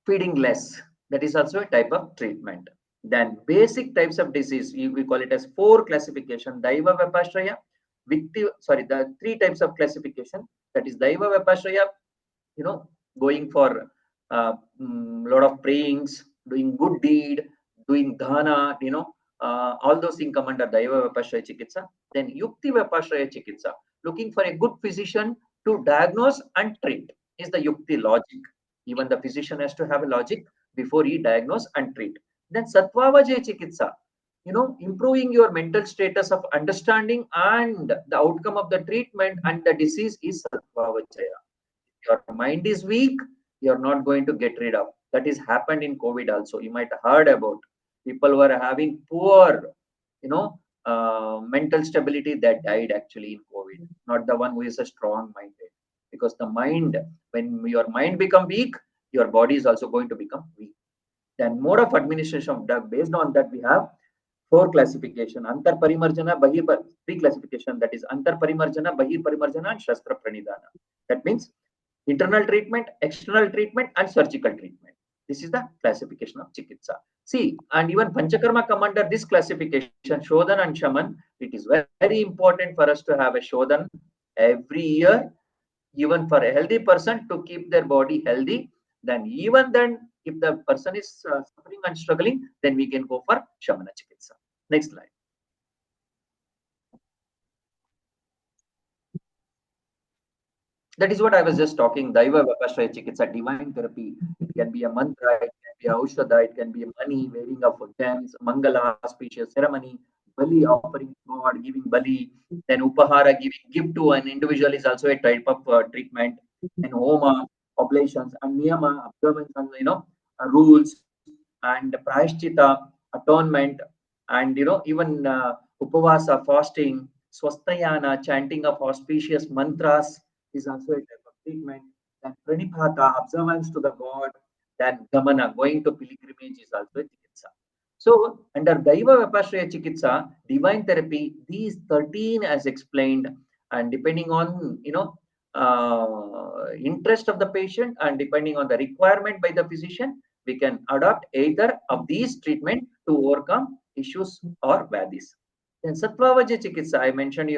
[SPEAKER 2] feeding less. That is also a type of treatment. Then basic types of disease, we call it as 4 classification, Daiva Vipashraya, the 3 types of classification, that is Daiva Vipashraya, going for lot of prayings, doing good deed, doing dhana, all those things come under Daiva Vipashraya Chikitsa. Then Yukti Vipashraya Chikitsa, looking for a good physician to diagnose and treat is the Yukti logic. Even the physician has to have a logic before he diagnose and treat. Then Satvavajaya Chikitsa, improving your mental status of understanding and the outcome of the treatment and the disease is Satvavajaya. Your mind is weak, you're not going to get rid of. That is happened in COVID also. You might have heard about people were having poor, mental stability that died actually in COVID. Not the one who is a strong minded. Because the mind, when your mind become weak, your body is also going to become weak. Then mode of administration, based on that we have 4 classification, Antar Parimarjana, 3 classification, that is Antar Parimarjana, Bahir Parimarjana, and Shastra Pranidhana. That means internal treatment, external treatment, and surgical treatment. This is the classification of Chikitsa. See, and even Panchakarma come under this classification, Shodhan and Shaman. It is very important for us to have a Shodhan every year, even for a healthy person to keep their body healthy. Then even then, if the person is suffering and struggling, then we can go for Shamana Chikitsa. Next slide. That is what I was just talking. Daiva Vipashraya Chikitsa, divine therapy. It can be a mantra, it can be a aushadha, it can be money, wearing of gems, mangala, auspicious ceremony, bali, offering to God, giving bali, then upahara, giving gift to an individual is also a type of treatment, and homa, oblations, and niyama, observance, and rules, and prayashchita, atonement, and even upavasa, fasting, swastayana, chanting of auspicious mantras is also a type of treatment. Then pranipata, observance to the god. Then gamana, going to pilgrimage is also a chikitsa. So under Daiva Vipashraya Chikitsa, divine therapy, these 13 as explained, and depending on interest of the patient and depending on the requirement by the physician, we can adopt either of these treatment to overcome issues or vadis. Then Sattvavaja Chikitsa, I mentioned,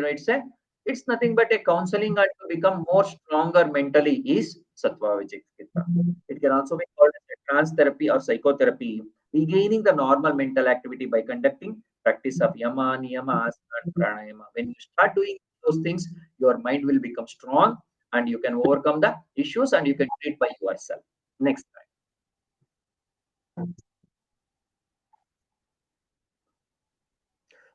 [SPEAKER 2] it's nothing but a counseling and to become more stronger mentally is Sattvavaja Chikitsa. It can also be called as a trance therapy or psychotherapy, regaining the normal mental activity by conducting practice of yama, niyama, asana, and pranayama. When you start doing those things, your mind will become strong and you can overcome the issues and you can treat by yourself. Next slide.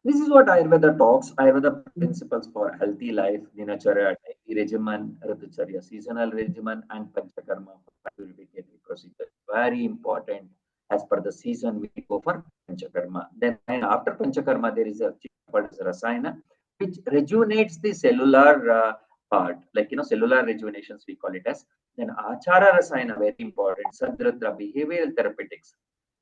[SPEAKER 2] This is what Ayurveda talks. Ayurveda principles for healthy life, dinacharya, daily regimen, Ritucharya, seasonal regimen, and Panchakarma purificatory procedure. Very important. As per the season, we go for Panchakarma. Then after Panchakarma, there is a Rasayana, which rejuvenates the cellular part, like cellular rejuvenations, we call it as. Then Achara Rasayana, very important. Sadrudra, behavioral therapeutics.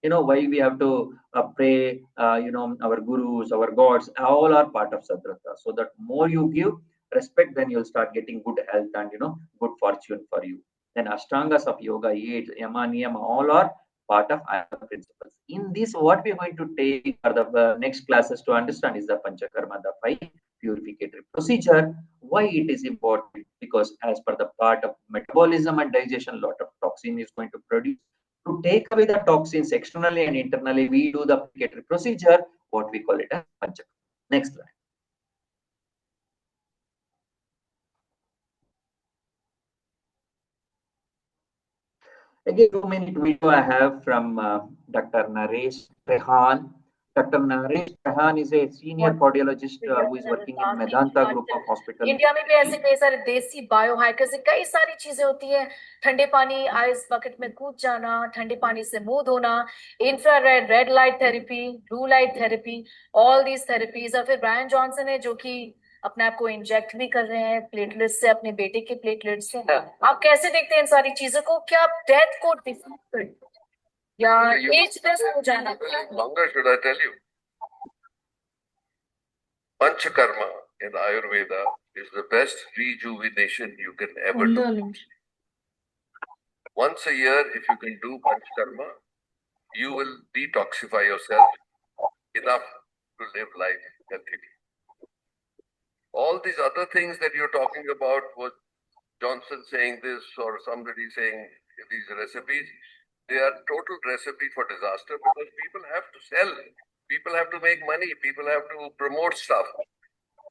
[SPEAKER 2] Why we have to pray, our gurus, our gods, all are part of Sadrata. So that more you give respect, then you'll start getting good health and, good fortune for you. Then Ashtangas of yoga, 8, yama, niyama, all are part of Ayurveda principles. In this, what we're going to take for the next classes to understand is the Panchakarma, the 5 purificatory procedure. Why it is important? Because as per the part of metabolism and digestion, a lot of toxin is going to produce. To take away the toxins externally and internally, we do the purificatory procedure, what we call it as Panchakarma. Next slide. Again, 2-minute video I have from Dr. Naresh Trehan. Dr. Naresh Trehan is a senior cardiologist who is working in Medanta group of hospitals.
[SPEAKER 6] India में भी ऐसे कई सारे देसी बायोहैकर्स से कई सारी चीजें होती हैं. ठंडे पानी आइस बकेट में कूद जाना, ठंडे पानी से मुंह धोना, infrared red light therapy, blue light therapy, all these therapies. और फिर ब्रायन जॉनसन है जो कि अपने आप को इंजेक्ट भी कर रहे हैं प्लेटलेट से, अपने बेटे के प्लेटलेट से. आप कैसे देखते हैं इन सारी चीजों को? क्या आप डेथ को डिफाइन कर या एजलेस हो जाना?
[SPEAKER 7] Longer should I tell you? Panchakarma in Ayurveda is the best rejuvenation you can ever do. Once a year, if you can do Panchakarma, you will detoxify yourself enough to live life healthily. All these other things that you're talking about, was Johnson saying this or somebody saying these recipes, they are total recipe for disaster because people have to sell, people have to make money, people have to promote stuff.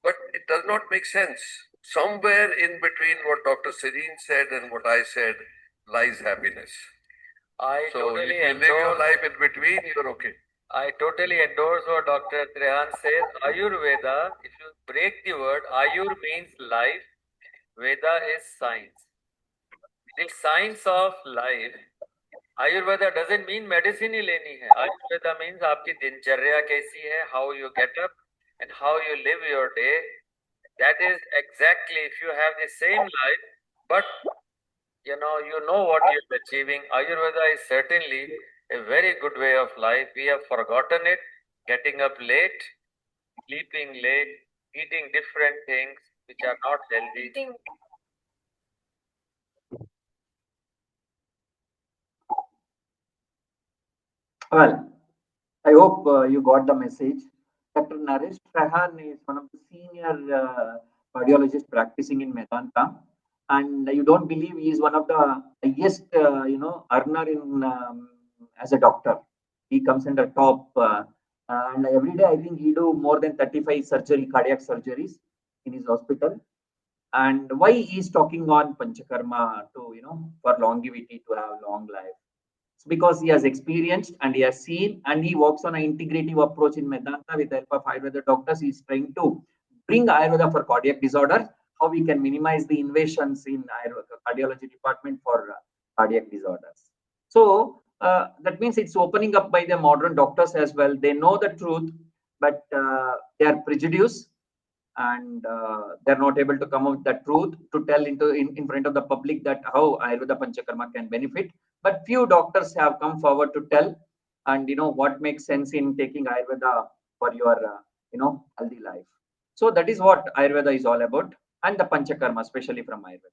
[SPEAKER 7] But it does not make sense. Somewhere in between what Dr. Serene said and what I said lies happiness. So if you live your life in between, you're okay.
[SPEAKER 8] I totally endorse what Dr. Trehan says. Ayurveda, if you break the word, Ayur means life, Veda is science. The science of life, Ayurveda doesn't mean medicine ही लेनी है. Ayurveda means आपकी दिनचर्या कैसी है, how you get up and how you live your day. That is exactly, if you have the same life, but you know what you're achieving. Ayurveda is certainly a very good way of life. We have forgotten it, getting up late, sleeping late, eating different things which are not healthy.
[SPEAKER 2] Well, I hope you got the message. Dr. Naresh Trehan is one of the senior cardiologists practicing in Medanta, and you don't believe he is one of the highest, earner in as a doctor. He comes in the top, and every day I think he do more than 35 cardiac surgeries in his hospital. And why he is talking on Panchakarma to, for longevity, to have long life? It's because he has experienced and he has seen, and he works on an integrative approach in Vedanta with the help of Ayurveda doctors. He is trying to bring Ayurveda for cardiac disorders, how we can minimize the invasions in Ayurveda cardiology department for cardiac disorders. So that means it's opening up by the modern doctors as well. They know the truth, but they are prejudiced, and they're not able to come out with the truth to tell in front of the public that how Ayurveda Panchakarma can benefit. But few doctors have come forward to tell, and what makes sense in taking Ayurveda for your healthy life. So that is what Ayurveda is all about, and the Panchakarma, especially from Ayurveda.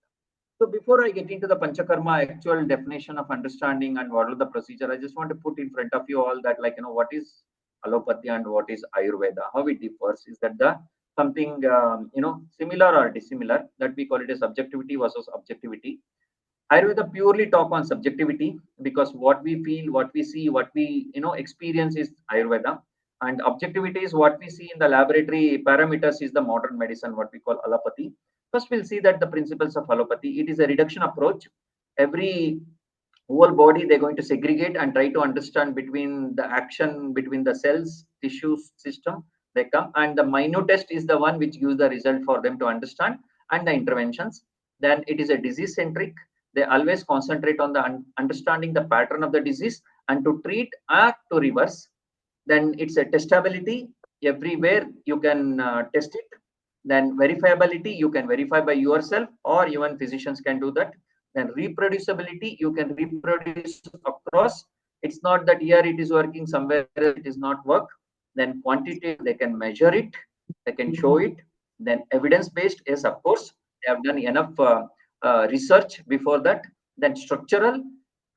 [SPEAKER 2] So before I get into the Panchakarma actual definition of understanding and what are the procedure, I just want to put in front of you all that, like, what is allopathy and what is Ayurveda, how it differs. Is that the something similar or dissimilar, that we call it as subjectivity versus objectivity. Ayurveda purely talk on subjectivity, because what we feel, what we see, what we experience is Ayurveda, and objectivity is what we see in the laboratory parameters is the modern medicine, what we call allopathy. First, we'll see that the principles of allopathy. It is a reduction approach. Every whole body they're going to segregate and try to understand between the action between the cells, tissues, system they come, and the minutest is the one which gives the result for them to understand, and the interventions. Then it is a disease centric. They always concentrate on the understanding the pattern of the disease and to treat or to reverse. Then it's a testability. Everywhere you can test it. Then verifiability, you can verify by yourself, or even physicians can do that. Then reproducibility, you can reproduce across. It's not that here it is working, somewhere it is not work. Then quantitative, they can measure it, they can show it. Then evidence based, yes, of course, they have done enough research before that. Then structural,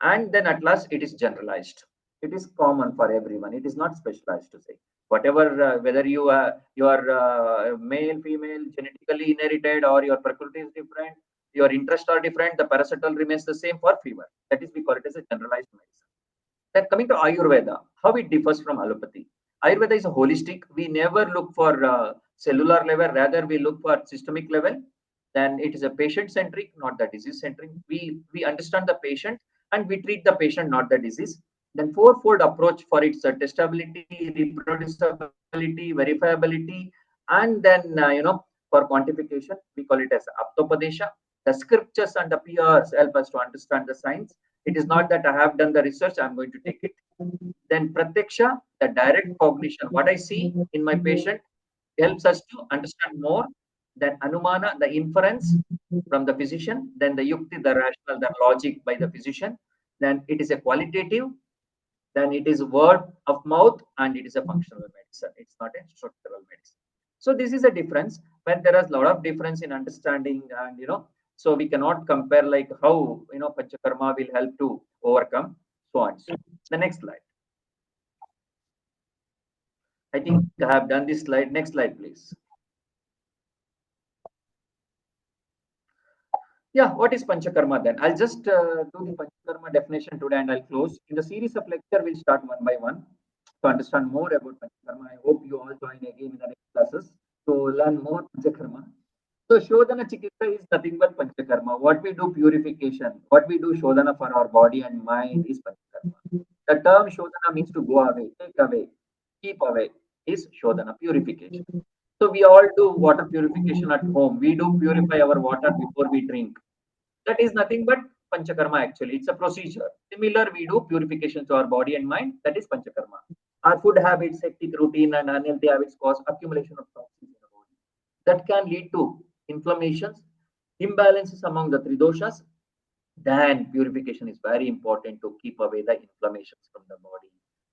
[SPEAKER 2] and then at last it is generalized. It is common for everyone. It is not specialized to say. Whatever, whether you are male, female, genetically inherited, or your prakriti is different, your interests are different, the paracetamol remains the same for fever. That is, we call it as a generalized medicine. Then coming to Ayurveda, how it differs from allopathy. Ayurveda is a holistic. We never look for cellular level, rather we look for systemic level. Then it is a patient centric, not the disease centric. We understand the patient and we treat the patient, not the disease. Then fourfold approach for its testability, reproducibility, verifiability, and then for quantification, we call it as aptopadesha. The scriptures and the PRs help us to understand the science. It is not that I have done the research, I'm going to take it. Then pratyaksha, the direct cognition, what I see in my patient helps us to understand more. Then anumana, the inference from the physician. Then the yukti, the rational, the logic by the physician. Then it is a qualitative. Then it is word of mouth, and it is a functional medicine. It's not a structural medicine. So this is a difference. When there is a lot of difference in understanding, and so we cannot compare like how Panchakarma will help to overcome, so on. So the next slide. I think I have done this slide. Next slide, please. Yeah, what is Panchakarma then? I'll just do the Panchakarma definition today and I'll close. In the series of lecture, we'll start one by one to understand more about Panchakarma. I hope you all join again in the next classes to learn more Panchakarma. So Shodhana Chikitsa is nothing but Panchakarma. What we do purification, what we do Shodhana for our body and mind is Panchakarma. The term Shodhana means to go away, take away, keep away is Shodhana, purification. So we all do water purification at home. We do purify our water before we drink. That is nothing but Panchakarma actually. It's a procedure. Similar, we do purification to our body and mind. That is Panchakarma. Our food habits, hectic routine, and unhealthy habits cause accumulation of toxins in the body. That can lead to inflammations, imbalances among the three doshas. Then purification is very important to keep away the inflammations from the body.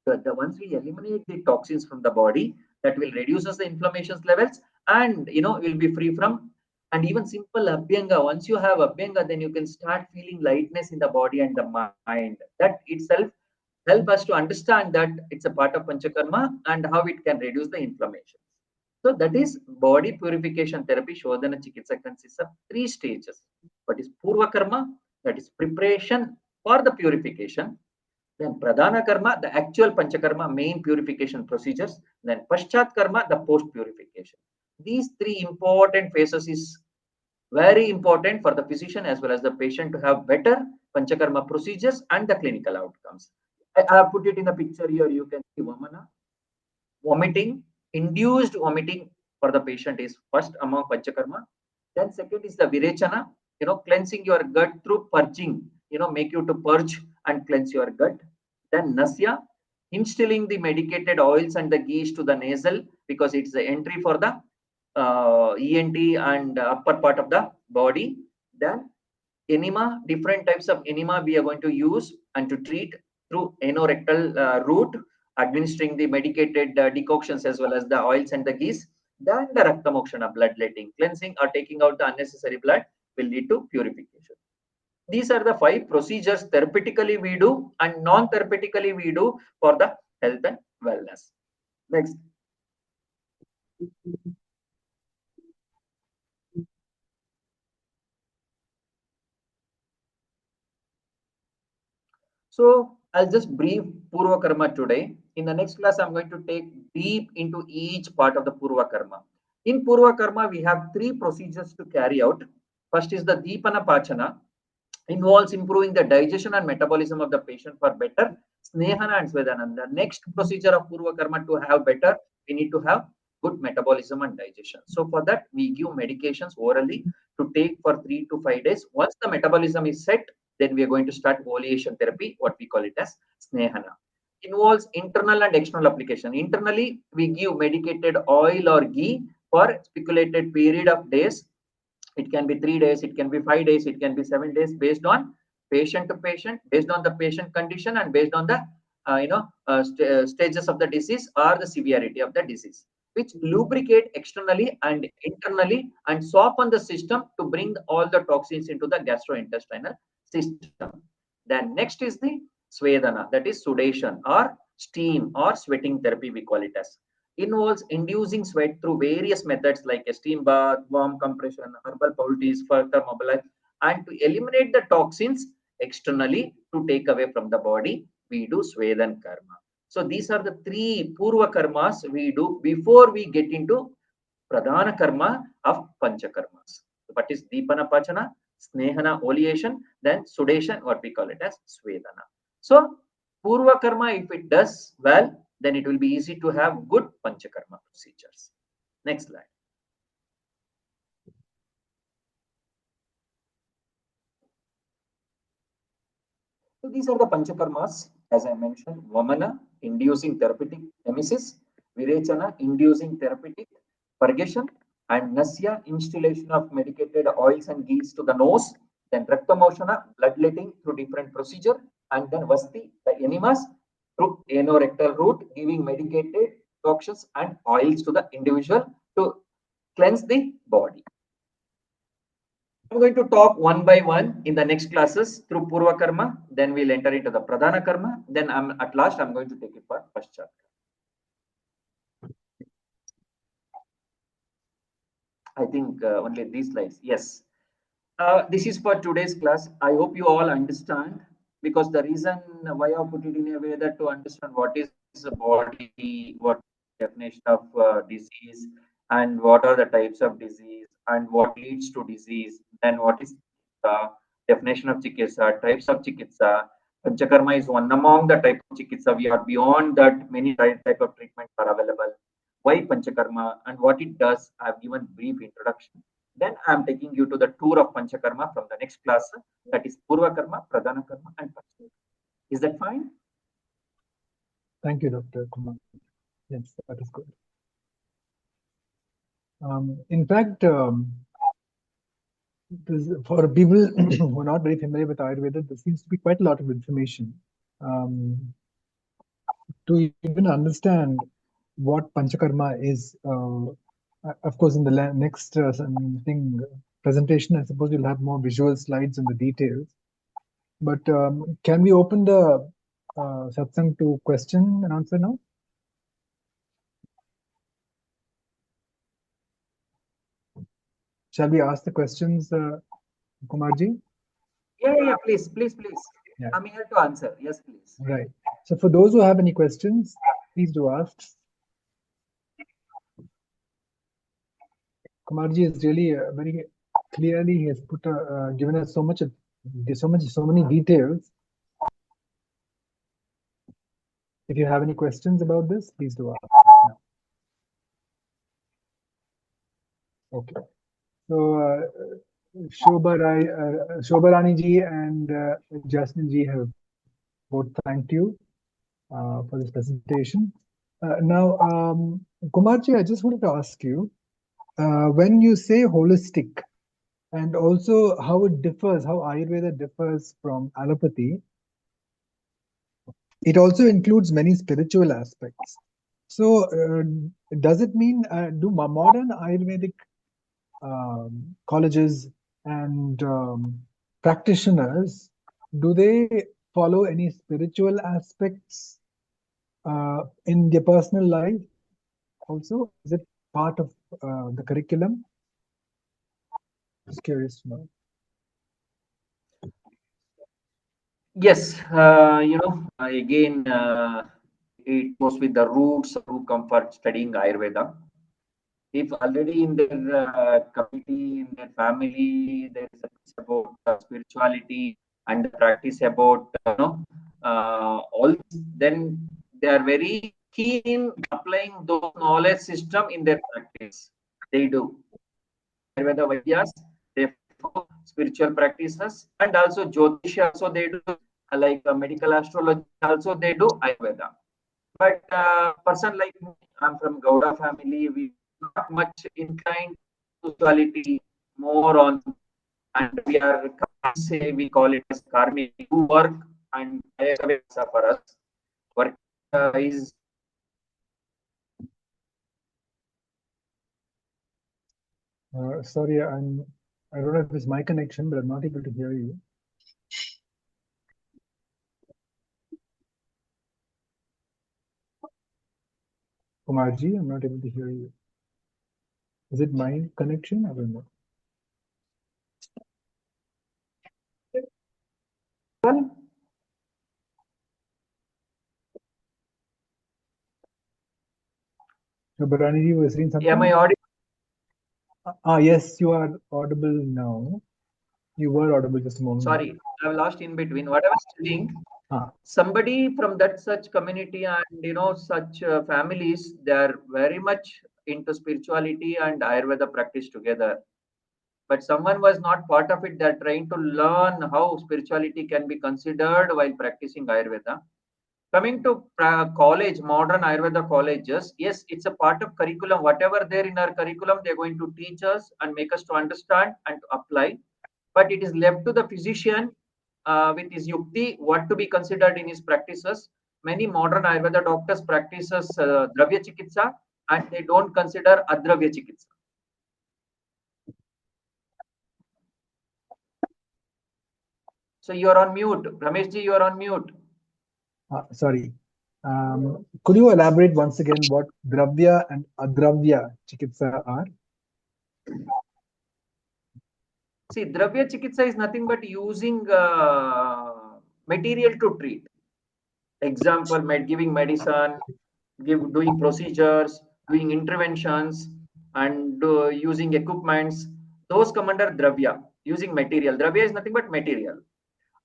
[SPEAKER 2] So once we eliminate the toxins from the body, that will reduce the inflammations levels, and will be free from. And even simple abhyanga, once you have abhyanga, then you can start feeling lightness in the body and the mind. That itself help us to understand that it's a part of Panchakarma and how it can reduce the inflammation. So that is body purification therapy. Shodhana Chikitsa consists of 3 stages. What is Purva Karma? That is preparation for the purification. Then Pradhana Karma, the actual Panchakarma, main purification procedures. Then Paschat Karma, the post purification. These 3 important phases is Very important for the physician as well as the patient to have better Panchakarma procedures and the clinical outcomes. I have put it in a picture here. You can see Vamana. Vomiting, induced vomiting for the patient is first among Panchakarma. Then second is the Virechana, cleansing your gut through purging, make you to purge and cleanse your gut. Then Nasya, instilling the medicated oils and the ghees to the nasal because it's the entry for the ENT and upper part of the body. Then enema, different types of enema we are going to use and to treat through anorectal route, administering the medicated decoctions as well as the oils and the ghees. Then the Raktamokshana, bloodletting, cleansing or taking out the unnecessary blood will lead to purification. These are the 5 procedures therapeutically we do and non-therapeutically we do for the health and wellness. Next. So I'll just brief Purva Karma today. In the next class, I'm going to take deep into each part of the Purva Karma. In Purva Karma, we have 3 procedures to carry out. First is the Deepana Pachana, involves improving the digestion and metabolism of the patient for better Snehana and Svedana. The next procedure of Purva Karma to have better, we need to have good metabolism and digestion. So for that, we give medications orally to take for 3 to 5 days. Once the metabolism is set, then we are going to start oleation therapy, what we call it as Snehana. Involves internal and external application. Internally, we give medicated oil or ghee for speculated period of days. It can be 3 days, it can be 5 days, it can be 7 days, based on patient to patient, based on the patient condition, and based on the stages of the disease or the severity of the disease, which lubricate externally and internally and soften the system to bring all the toxins into the gastrointestinal system. Then next is the Svedana, that is sudation or steam or sweating therapy, we call it as. Involves inducing sweat through various methods like a steam bath, warm compression, herbal poultices for thermobilize, and to eliminate the toxins externally to take away from the body, we do Svedan Karma. So these are the 3 Purva Karmas we do before we get into Pradhana Karma of Panchakarmas. What is Deepana Pachana, Snehana, oleation, then sudation, what we call it as Svedana. So Purva Karma, if it does well, then it will be easy to have good Panchakarma procedures. Next slide. So these are the Panchakarmas, as I mentioned. Vamana, inducing therapeutic emesis. Virechana, inducing therapeutic purgation. And Nasya, instillation of medicated oils and ghees to the nose. Then Raktamoshana, bloodletting through different procedure. And then Vasti, the enemas, through anorectal route, giving medicated decoctions and oils to the individual to cleanse the body. I'm going to talk one by one in the next classes through Purva Karma. Then we'll enter into the Pradhana Karma. Then at last, I'm going to take it for Paschat. I think only these slides. Yes. This is for today's class. I hope you all understand, because the reason why I put it in a way that to understand what is the body, what definition of disease, and what are the types of disease, and what leads to disease, then what is the definition of chikitsa, types of chikitsa. Panchakarma is one among the type of chikitsa. We are beyond that. Many type of treatments are available. Why Panchakarma and what it does, I have given brief introduction. Then I am taking you to the tour of Panchakarma from the next class, that is Purva Karma, Pradhana Karma, and Panchakarma. Is that fine?
[SPEAKER 1] Thank you, Dr. Kumar. Yes, that is good. In fact, for people who are not very familiar with Ayurveda, there seems to be quite a lot of information. To even understand what Panchakarma is, of course, in the next presentation, I suppose you'll have more visual slides and the details. But can we open the satsang to question and answer now? Shall we ask the questions, Kumarji?
[SPEAKER 2] Yeah, please. Yeah. I'm here to answer. Yes, please.
[SPEAKER 1] Right. So for those who have any questions, please do ask. Kumarji is really very clearly he has given us so many details. If you have any questions about this, please do ask now. Okay. So Shobha Rani ji and Jasmine ji have both thanked you for this presentation. Now, Kumar ji, I just wanted to ask you, when you say holistic, and also how it differs, how Ayurveda differs from allopathy, it also includes many spiritual aspects. So, does it mean do modern Ayurvedic colleges and practitioners, do they follow any spiritual aspects in their personal life also? Is it part of the curriculum? Just curious to know.
[SPEAKER 2] Yes, again, it goes with the roots who come for studying Ayurveda. If already in their community, in their family, there is a piece about spirituality and the practice about all, then they are very keen applying those knowledge system in their practice. They do. Ayurveda Vaidyas, they follow spiritual practices, and also Jyotish also they do, like medical astrology also they do Ayurveda. But person like me, I'm from Gowda family, we not much inclined to spirituality, more on, and we are, say, we call it as karmic, do work and for us. Work is
[SPEAKER 1] Sorry, I don't know if it's my connection, but I'm not able to hear you. Kumarji, I'm not able to hear you. Is it my connection? I don't know. Barani, you were saying something?
[SPEAKER 2] am I audible?
[SPEAKER 1] Yes, you are audible now. You were audible just a moment.
[SPEAKER 2] Sorry, I've lost in between. What I was telling, somebody from that such community and such families, they are very much into spirituality and Ayurveda practice together. But someone was not part of it. They're trying to learn how spirituality can be considered while practicing Ayurveda. Coming to college, modern Ayurveda colleges, yes, it's a part of curriculum. Whatever there in our curriculum, they're going to teach us and make us to understand and to apply. But it is left to the physician with his yukti what to be considered in his practices. Many modern Ayurveda doctors practices Dravya Chikitsa and they don't consider Adravya Chikitsa. So you are on mute. Rameshji, you are on mute.
[SPEAKER 1] Sorry. Could you elaborate once again what Dravya and Adravya Chikitsa are?
[SPEAKER 2] See, Dravya Chikitsa is nothing but using material to treat. Example, giving medicine, doing procedures, doing interventions, and using equipments. Those come under Dravya, using material. Dravya is nothing but material.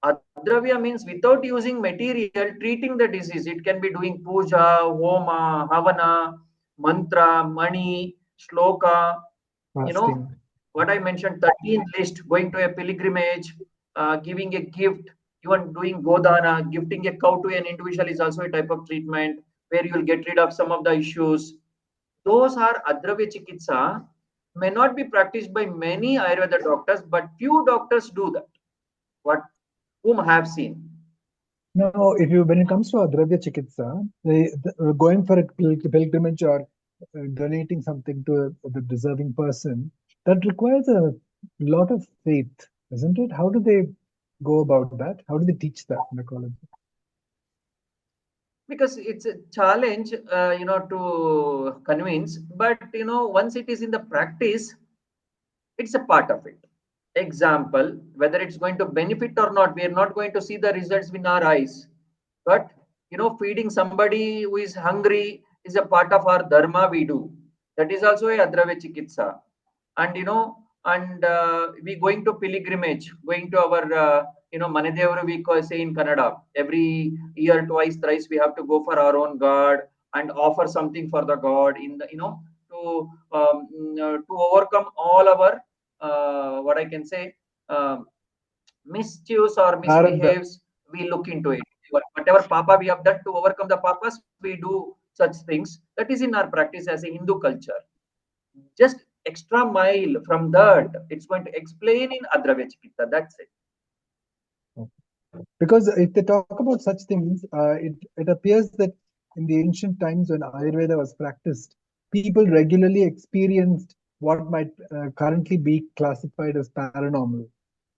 [SPEAKER 2] Adravya means without using material, treating the disease. It can be doing puja, homa, havana, mantra, mani, shloka,
[SPEAKER 1] Fasting.
[SPEAKER 2] What I mentioned, 13th list, going to a pilgrimage, giving a gift, even doing godana, gifting a cow to an individual is also a type of treatment where you will get rid of some of the issues. Those are Adravya Chikitsa, may not be practiced by many Ayurveda doctors, but few doctors do that. Whom I have seen.
[SPEAKER 1] Now, when it comes to Adravya Chikitsa, going for a pilgrimage or donating something to the deserving person, that requires a lot of faith, isn't it? How do they go about that? How do they teach that in the college?
[SPEAKER 2] Because it's a challenge, to convince. But once it is in the practice, it's a part of it. Example, whether it's going to benefit or not, we are not going to see the results with our eyes. But feeding somebody who is hungry is a part of our dharma we do. That is also a Adravya Chikitsa. And and we going to pilgrimage, going to our Manadevara we say in Kannada. Every year, twice, thrice, we have to go for our own God and offer something for the God in the to overcome all our what I can say mischiefs or
[SPEAKER 1] Prarabdha.
[SPEAKER 2] misbehaves. We look into it. Whatever papa we have done to overcome the papas, we do such things. That is in our practice as a Hindu culture. Just extra mile from that, it's going to explain in Adravya Chikitsa. That's it.
[SPEAKER 1] Because if they talk about such things, it appears that in the ancient times when Ayurveda was practiced, people regularly experienced what might currently be classified as paranormal.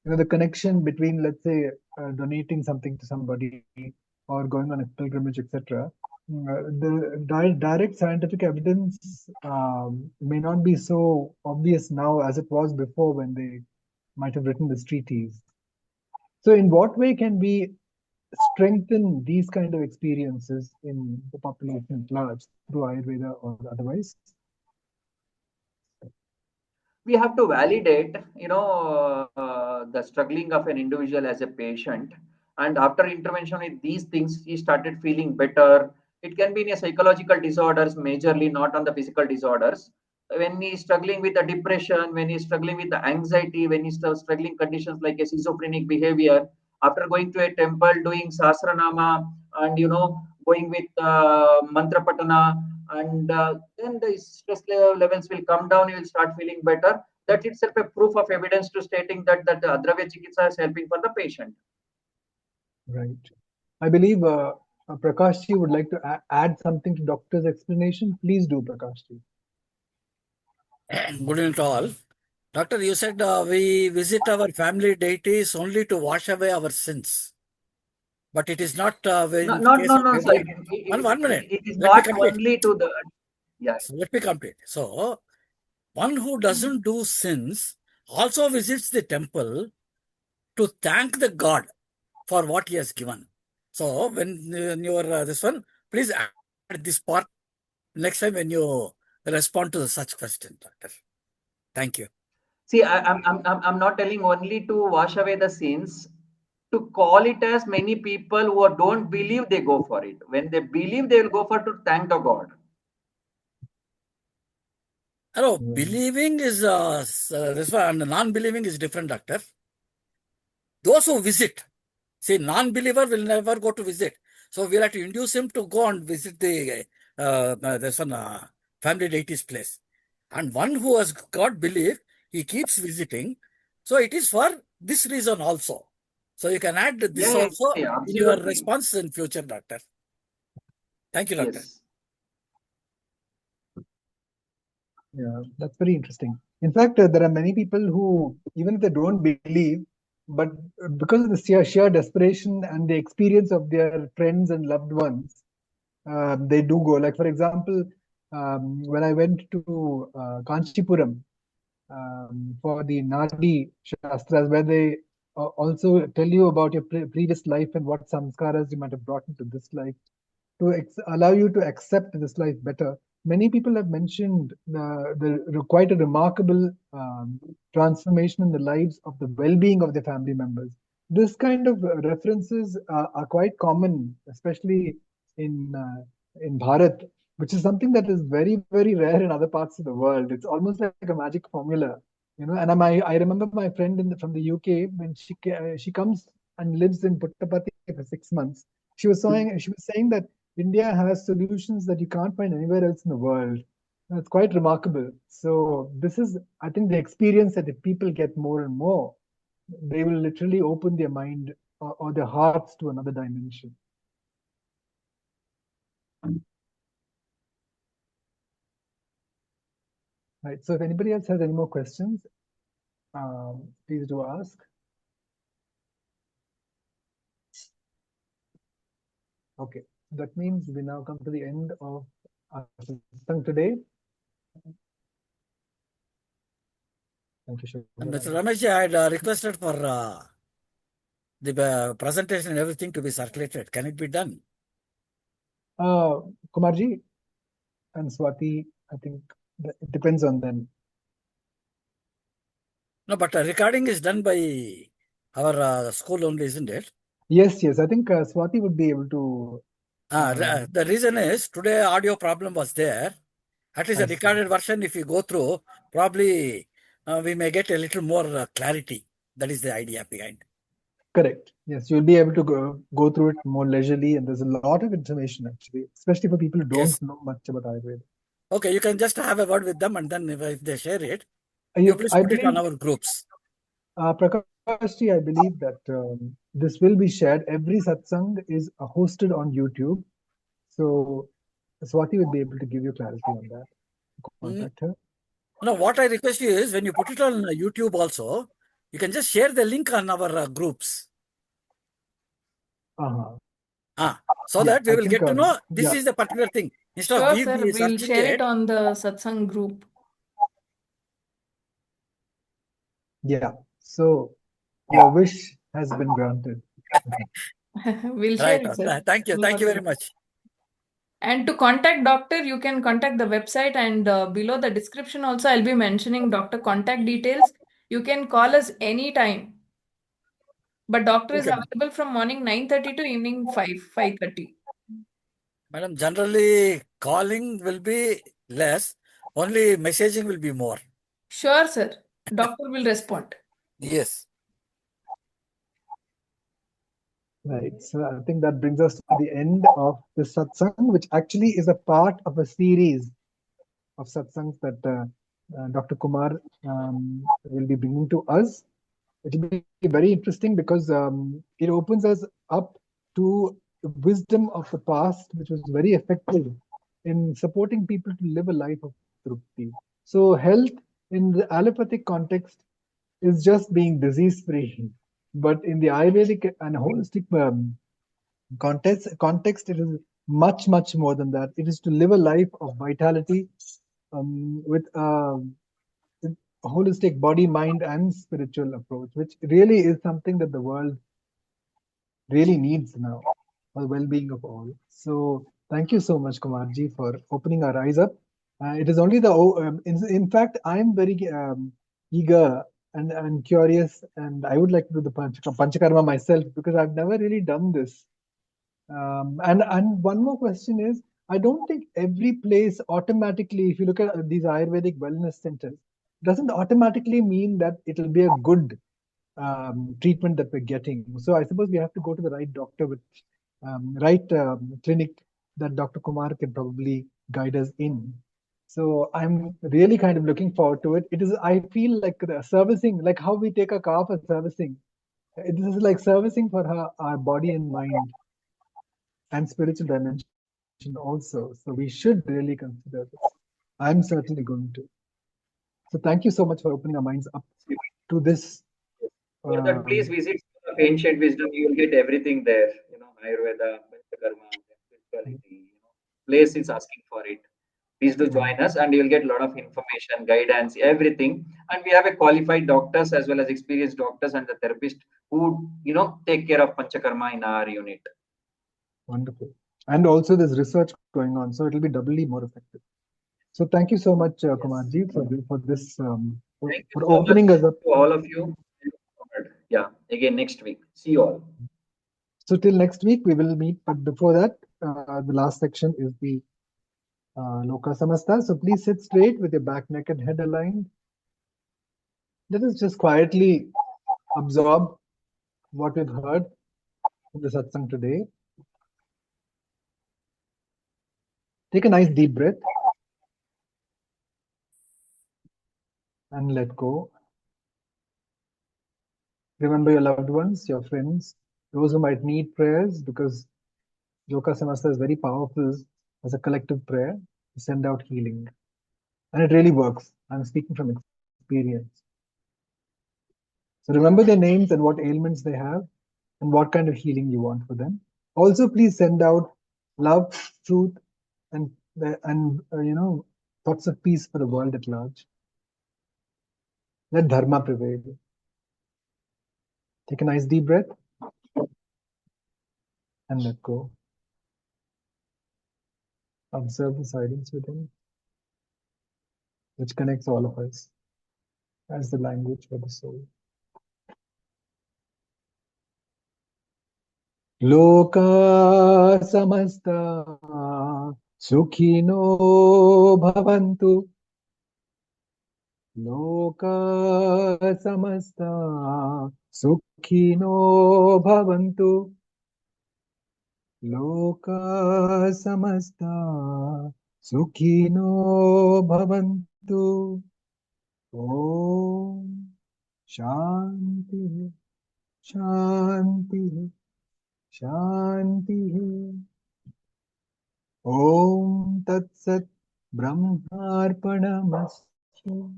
[SPEAKER 1] The connection between, let's say, donating something to somebody or going on a pilgrimage, etc. The direct scientific evidence may not be so obvious now as it was before when they might have written this treatise. So, in what way can we strengthen these kind of experiences in the population at large through Ayurveda or otherwise?
[SPEAKER 2] We have to validate, the struggling of an individual as a patient. And after intervention with these things, he started feeling better. It can be in a psychological disorders, majorly not on the physical disorders. When he's struggling with the depression, when he's struggling with the anxiety, when he's struggling conditions like a schizophrenic behavior, after going to a temple, doing Sahasranama, and going with mantra patana, and then the stress levels will come down. You will start feeling better. That itself a proof of evidence to stating that the Adravya Chikitsa is helping for the patient.
[SPEAKER 1] Right. I believe Prakashji would like to add something to doctor's explanation. Please do, Prakashji.
[SPEAKER 4] Good evening to all. Doctor, you said we visit our family deities only to wash away our sins. But it is not in
[SPEAKER 2] No,
[SPEAKER 4] case of
[SPEAKER 2] sir.
[SPEAKER 4] every... One minute.
[SPEAKER 2] It is
[SPEAKER 4] Let me
[SPEAKER 2] not
[SPEAKER 4] complete.
[SPEAKER 2] only to the... Yeah.
[SPEAKER 4] So let me complete. So, one who doesn't do sins also visits the temple to thank the God for what he has given. So, when you are this one, please add this part next time when you respond to such question, Doctor. Thank you.
[SPEAKER 2] See, I'm not telling only to wash away the sins. To call it as many people who don't believe, they go for it. When they believe, they will go for to thank the God.
[SPEAKER 4] Hello, believing is this one, and non-believing is different, Doctor. Those who visit, see, non-believer will never go to visit. So we have to induce him to go and visit the this one, family deity's place. And one who has got belief, he keeps visiting. So it is for this reason also. So you can add this also in your response in future, Doctor. Thank you, Doctor.
[SPEAKER 2] Yes.
[SPEAKER 1] Yeah, that's very interesting. In fact, there are many people who, even if they don't believe, but because of the sheer desperation and the experience of their friends and loved ones, they do go. Like, for example, when I went to Kanchipuram for the Nadi Shastras, where they also tell you about your previous life and what samskaras you might have brought into this life to allow you to accept this life better. Many people have mentioned quite a remarkable transformation in the lives of the well-being of their family members. This kind of references are quite common, especially in Bharat, which is something that is very, very rare in other parts of the world. It's almost like a magic formula, And I remember my friend from the UK when she comes and lives in Puttapati for 6 months. She was saying that India has solutions that you can't find anywhere else in the world. It's quite remarkable. So this is, I think, the experience that if people get more and more, they will literally open their mind or their hearts to another dimension. Right. So if anybody else has any more questions, please do ask. Okay. That means we now come to the end of our satsang today. Thank you,
[SPEAKER 4] And Mr. Ramesh, I had requested for the presentation and everything to be circulated. Can it be done?
[SPEAKER 1] Kumarji and Swati, I think it depends on them.
[SPEAKER 4] No, but recording is done by our school only, isn't it?
[SPEAKER 1] Yes, yes. I think Swati would be able to.
[SPEAKER 4] The reason is today audio problem was there. At least
[SPEAKER 1] I
[SPEAKER 4] the
[SPEAKER 1] see.
[SPEAKER 4] recorded version, if you go through, probably we may get a little more clarity. That is the idea behind.
[SPEAKER 1] Correct. Yes, you'll be able to go through it more leisurely, and there's a lot of information actually, especially for people who don't
[SPEAKER 4] Yes.
[SPEAKER 1] know much about Ayurveda.
[SPEAKER 4] Okay, you can just have a word with them, and then if they share it, you please
[SPEAKER 1] I
[SPEAKER 4] put it on
[SPEAKER 1] believe,
[SPEAKER 4] our groups.
[SPEAKER 1] Prakashji, I believe that this will be shared. Every satsang is hosted on YouTube, so Swati will be able to give you clarity on that. Contact her.
[SPEAKER 4] No, what I request you is when you put it on YouTube also, you can just share the link on our groups. So
[SPEAKER 1] Yeah,
[SPEAKER 4] that we
[SPEAKER 1] I
[SPEAKER 4] will
[SPEAKER 1] think,
[SPEAKER 4] get to know this
[SPEAKER 1] yeah,
[SPEAKER 4] is the particular thing. Instead of
[SPEAKER 3] Sure,
[SPEAKER 4] we
[SPEAKER 3] sir.
[SPEAKER 4] be
[SPEAKER 3] We'll
[SPEAKER 4] searching
[SPEAKER 3] share it
[SPEAKER 4] it.
[SPEAKER 3] on the Satsang group.
[SPEAKER 1] yeah. So your wish has been granted.
[SPEAKER 3] We'll share it, sir.
[SPEAKER 4] Thank you.
[SPEAKER 3] No
[SPEAKER 4] Thank you
[SPEAKER 3] worries.
[SPEAKER 4] very much.
[SPEAKER 3] And to contact doctor, you can contact the website, and below the description also I'll be mentioning doctor contact details. You can call us anytime. But doctor is
[SPEAKER 4] Okay.
[SPEAKER 3] available from morning 9:30 to evening 5:30.
[SPEAKER 4] Madam, generally calling will be less, only messaging will be more.
[SPEAKER 3] Sure, sir. Doctor will respond.
[SPEAKER 4] Yes.
[SPEAKER 1] Right. So I think that brings us to the end of the satsang, which actually is a part of a series of satsangs that Dr. Kumar will be bringing to us. It will be very interesting because it opens us up to the wisdom of the past, which was very effective in supporting people to live a life of trupti. So health in the allopathic context is just being disease free, but in the Ayurvedic and holistic context, it is much more than that. It is to live a life of vitality with a holistic body, mind, and spiritual approach, which really is something that the world really needs now for the well-being of all. So thank you so much, Kumarji, for opening our eyes up. It is only in fact, I'm very eager and curious, and I would like to do the Panchakarma myself because I've never really done this. And one more question is, I don't think every place automatically, if you look at these Ayurvedic wellness centers, doesn't automatically mean that it'll be a good treatment that we're getting. So I suppose we have to go to the right doctor with right clinic that Dr. Kumar can probably guide us in. So I'm really kind of looking forward to it. It is, I feel like the servicing, like how we take a car for servicing. This is like servicing for our body and mind and spiritual dimension also. So we should really consider this. I'm certainly going to. So thank you so much for opening our minds up to this.
[SPEAKER 2] For that, please visit Ancient Wisdom. You will get everything there. Ayurveda, Panchakarma, spirituality. Place is asking for it. Please do join us, and you'll get a lot of information, guidance, everything. And we have a qualified doctors as well as experienced doctors and the therapist who take care of Panchakarma in our unit.
[SPEAKER 1] Wonderful. And also there's research going on, so it'll be doubly more effective. So thank you so much, Kumarji, for this for opening us up
[SPEAKER 2] to all of you. Yeah, again next week. See you all.
[SPEAKER 1] So till next week we will meet, but before that, the last section is the Loka Samasta. So please sit straight with your back, neck, and head aligned. Let us just quietly absorb what we've heard in the satsang today. Take a nice deep breath and let go. Remember your loved ones, your friends, those who might need prayers, because Loka Samasta is very powerful as a collective prayer to send out healing. And it really works. I'm speaking from experience. So remember their names and what ailments they have and what kind of healing you want for them. Also, please send out love, truth, and thoughts of peace for the world at large. Let dharma prevail. Take a nice deep breath and let go. Observe the silence within, which connects all of us. as the language for the soul. Loka samasta sukhino bhavantu. Loka samasta sukhino bhavantu. Loka samasta sukhino bhavantu. Om Shanti Shanti Shanti. Om Tat Sat Brahmarpanamastu.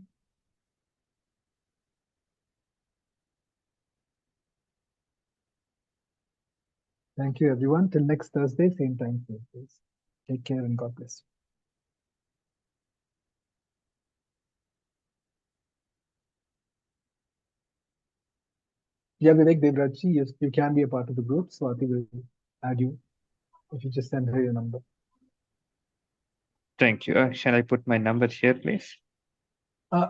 [SPEAKER 1] Thank you, everyone. Till next Thursday, same time, same place. Take care and God bless you. Yeah, Vivek Devrajji, yes, you can be a part of the group. Swati will add you if you just send her your number.
[SPEAKER 9] Thank you. Shall I put my number here, please?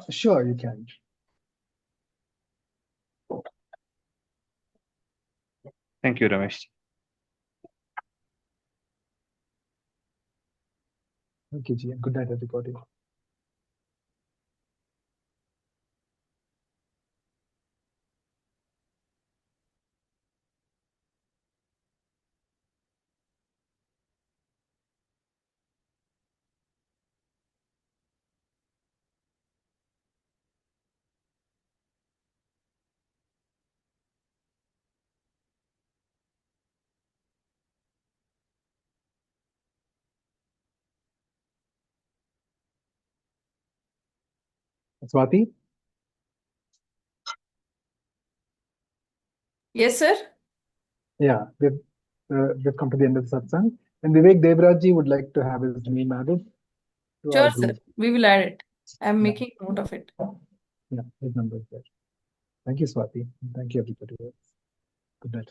[SPEAKER 1] Sure, you can.
[SPEAKER 9] Thank you, Ramesh.
[SPEAKER 1] Thank you, Ji, and good night, everybody. Swati?
[SPEAKER 3] Yes, sir.
[SPEAKER 1] Yeah, we've come to the end of the satsang. And Vivek Devrajji would like to have his name added to our
[SPEAKER 3] Sure,
[SPEAKER 1] group.
[SPEAKER 3] sir. We will add it. I'm
[SPEAKER 1] Yeah.
[SPEAKER 3] making note of it.
[SPEAKER 1] Yeah, his number is there. Thank you, Swati. And thank you, everybody else. Good night.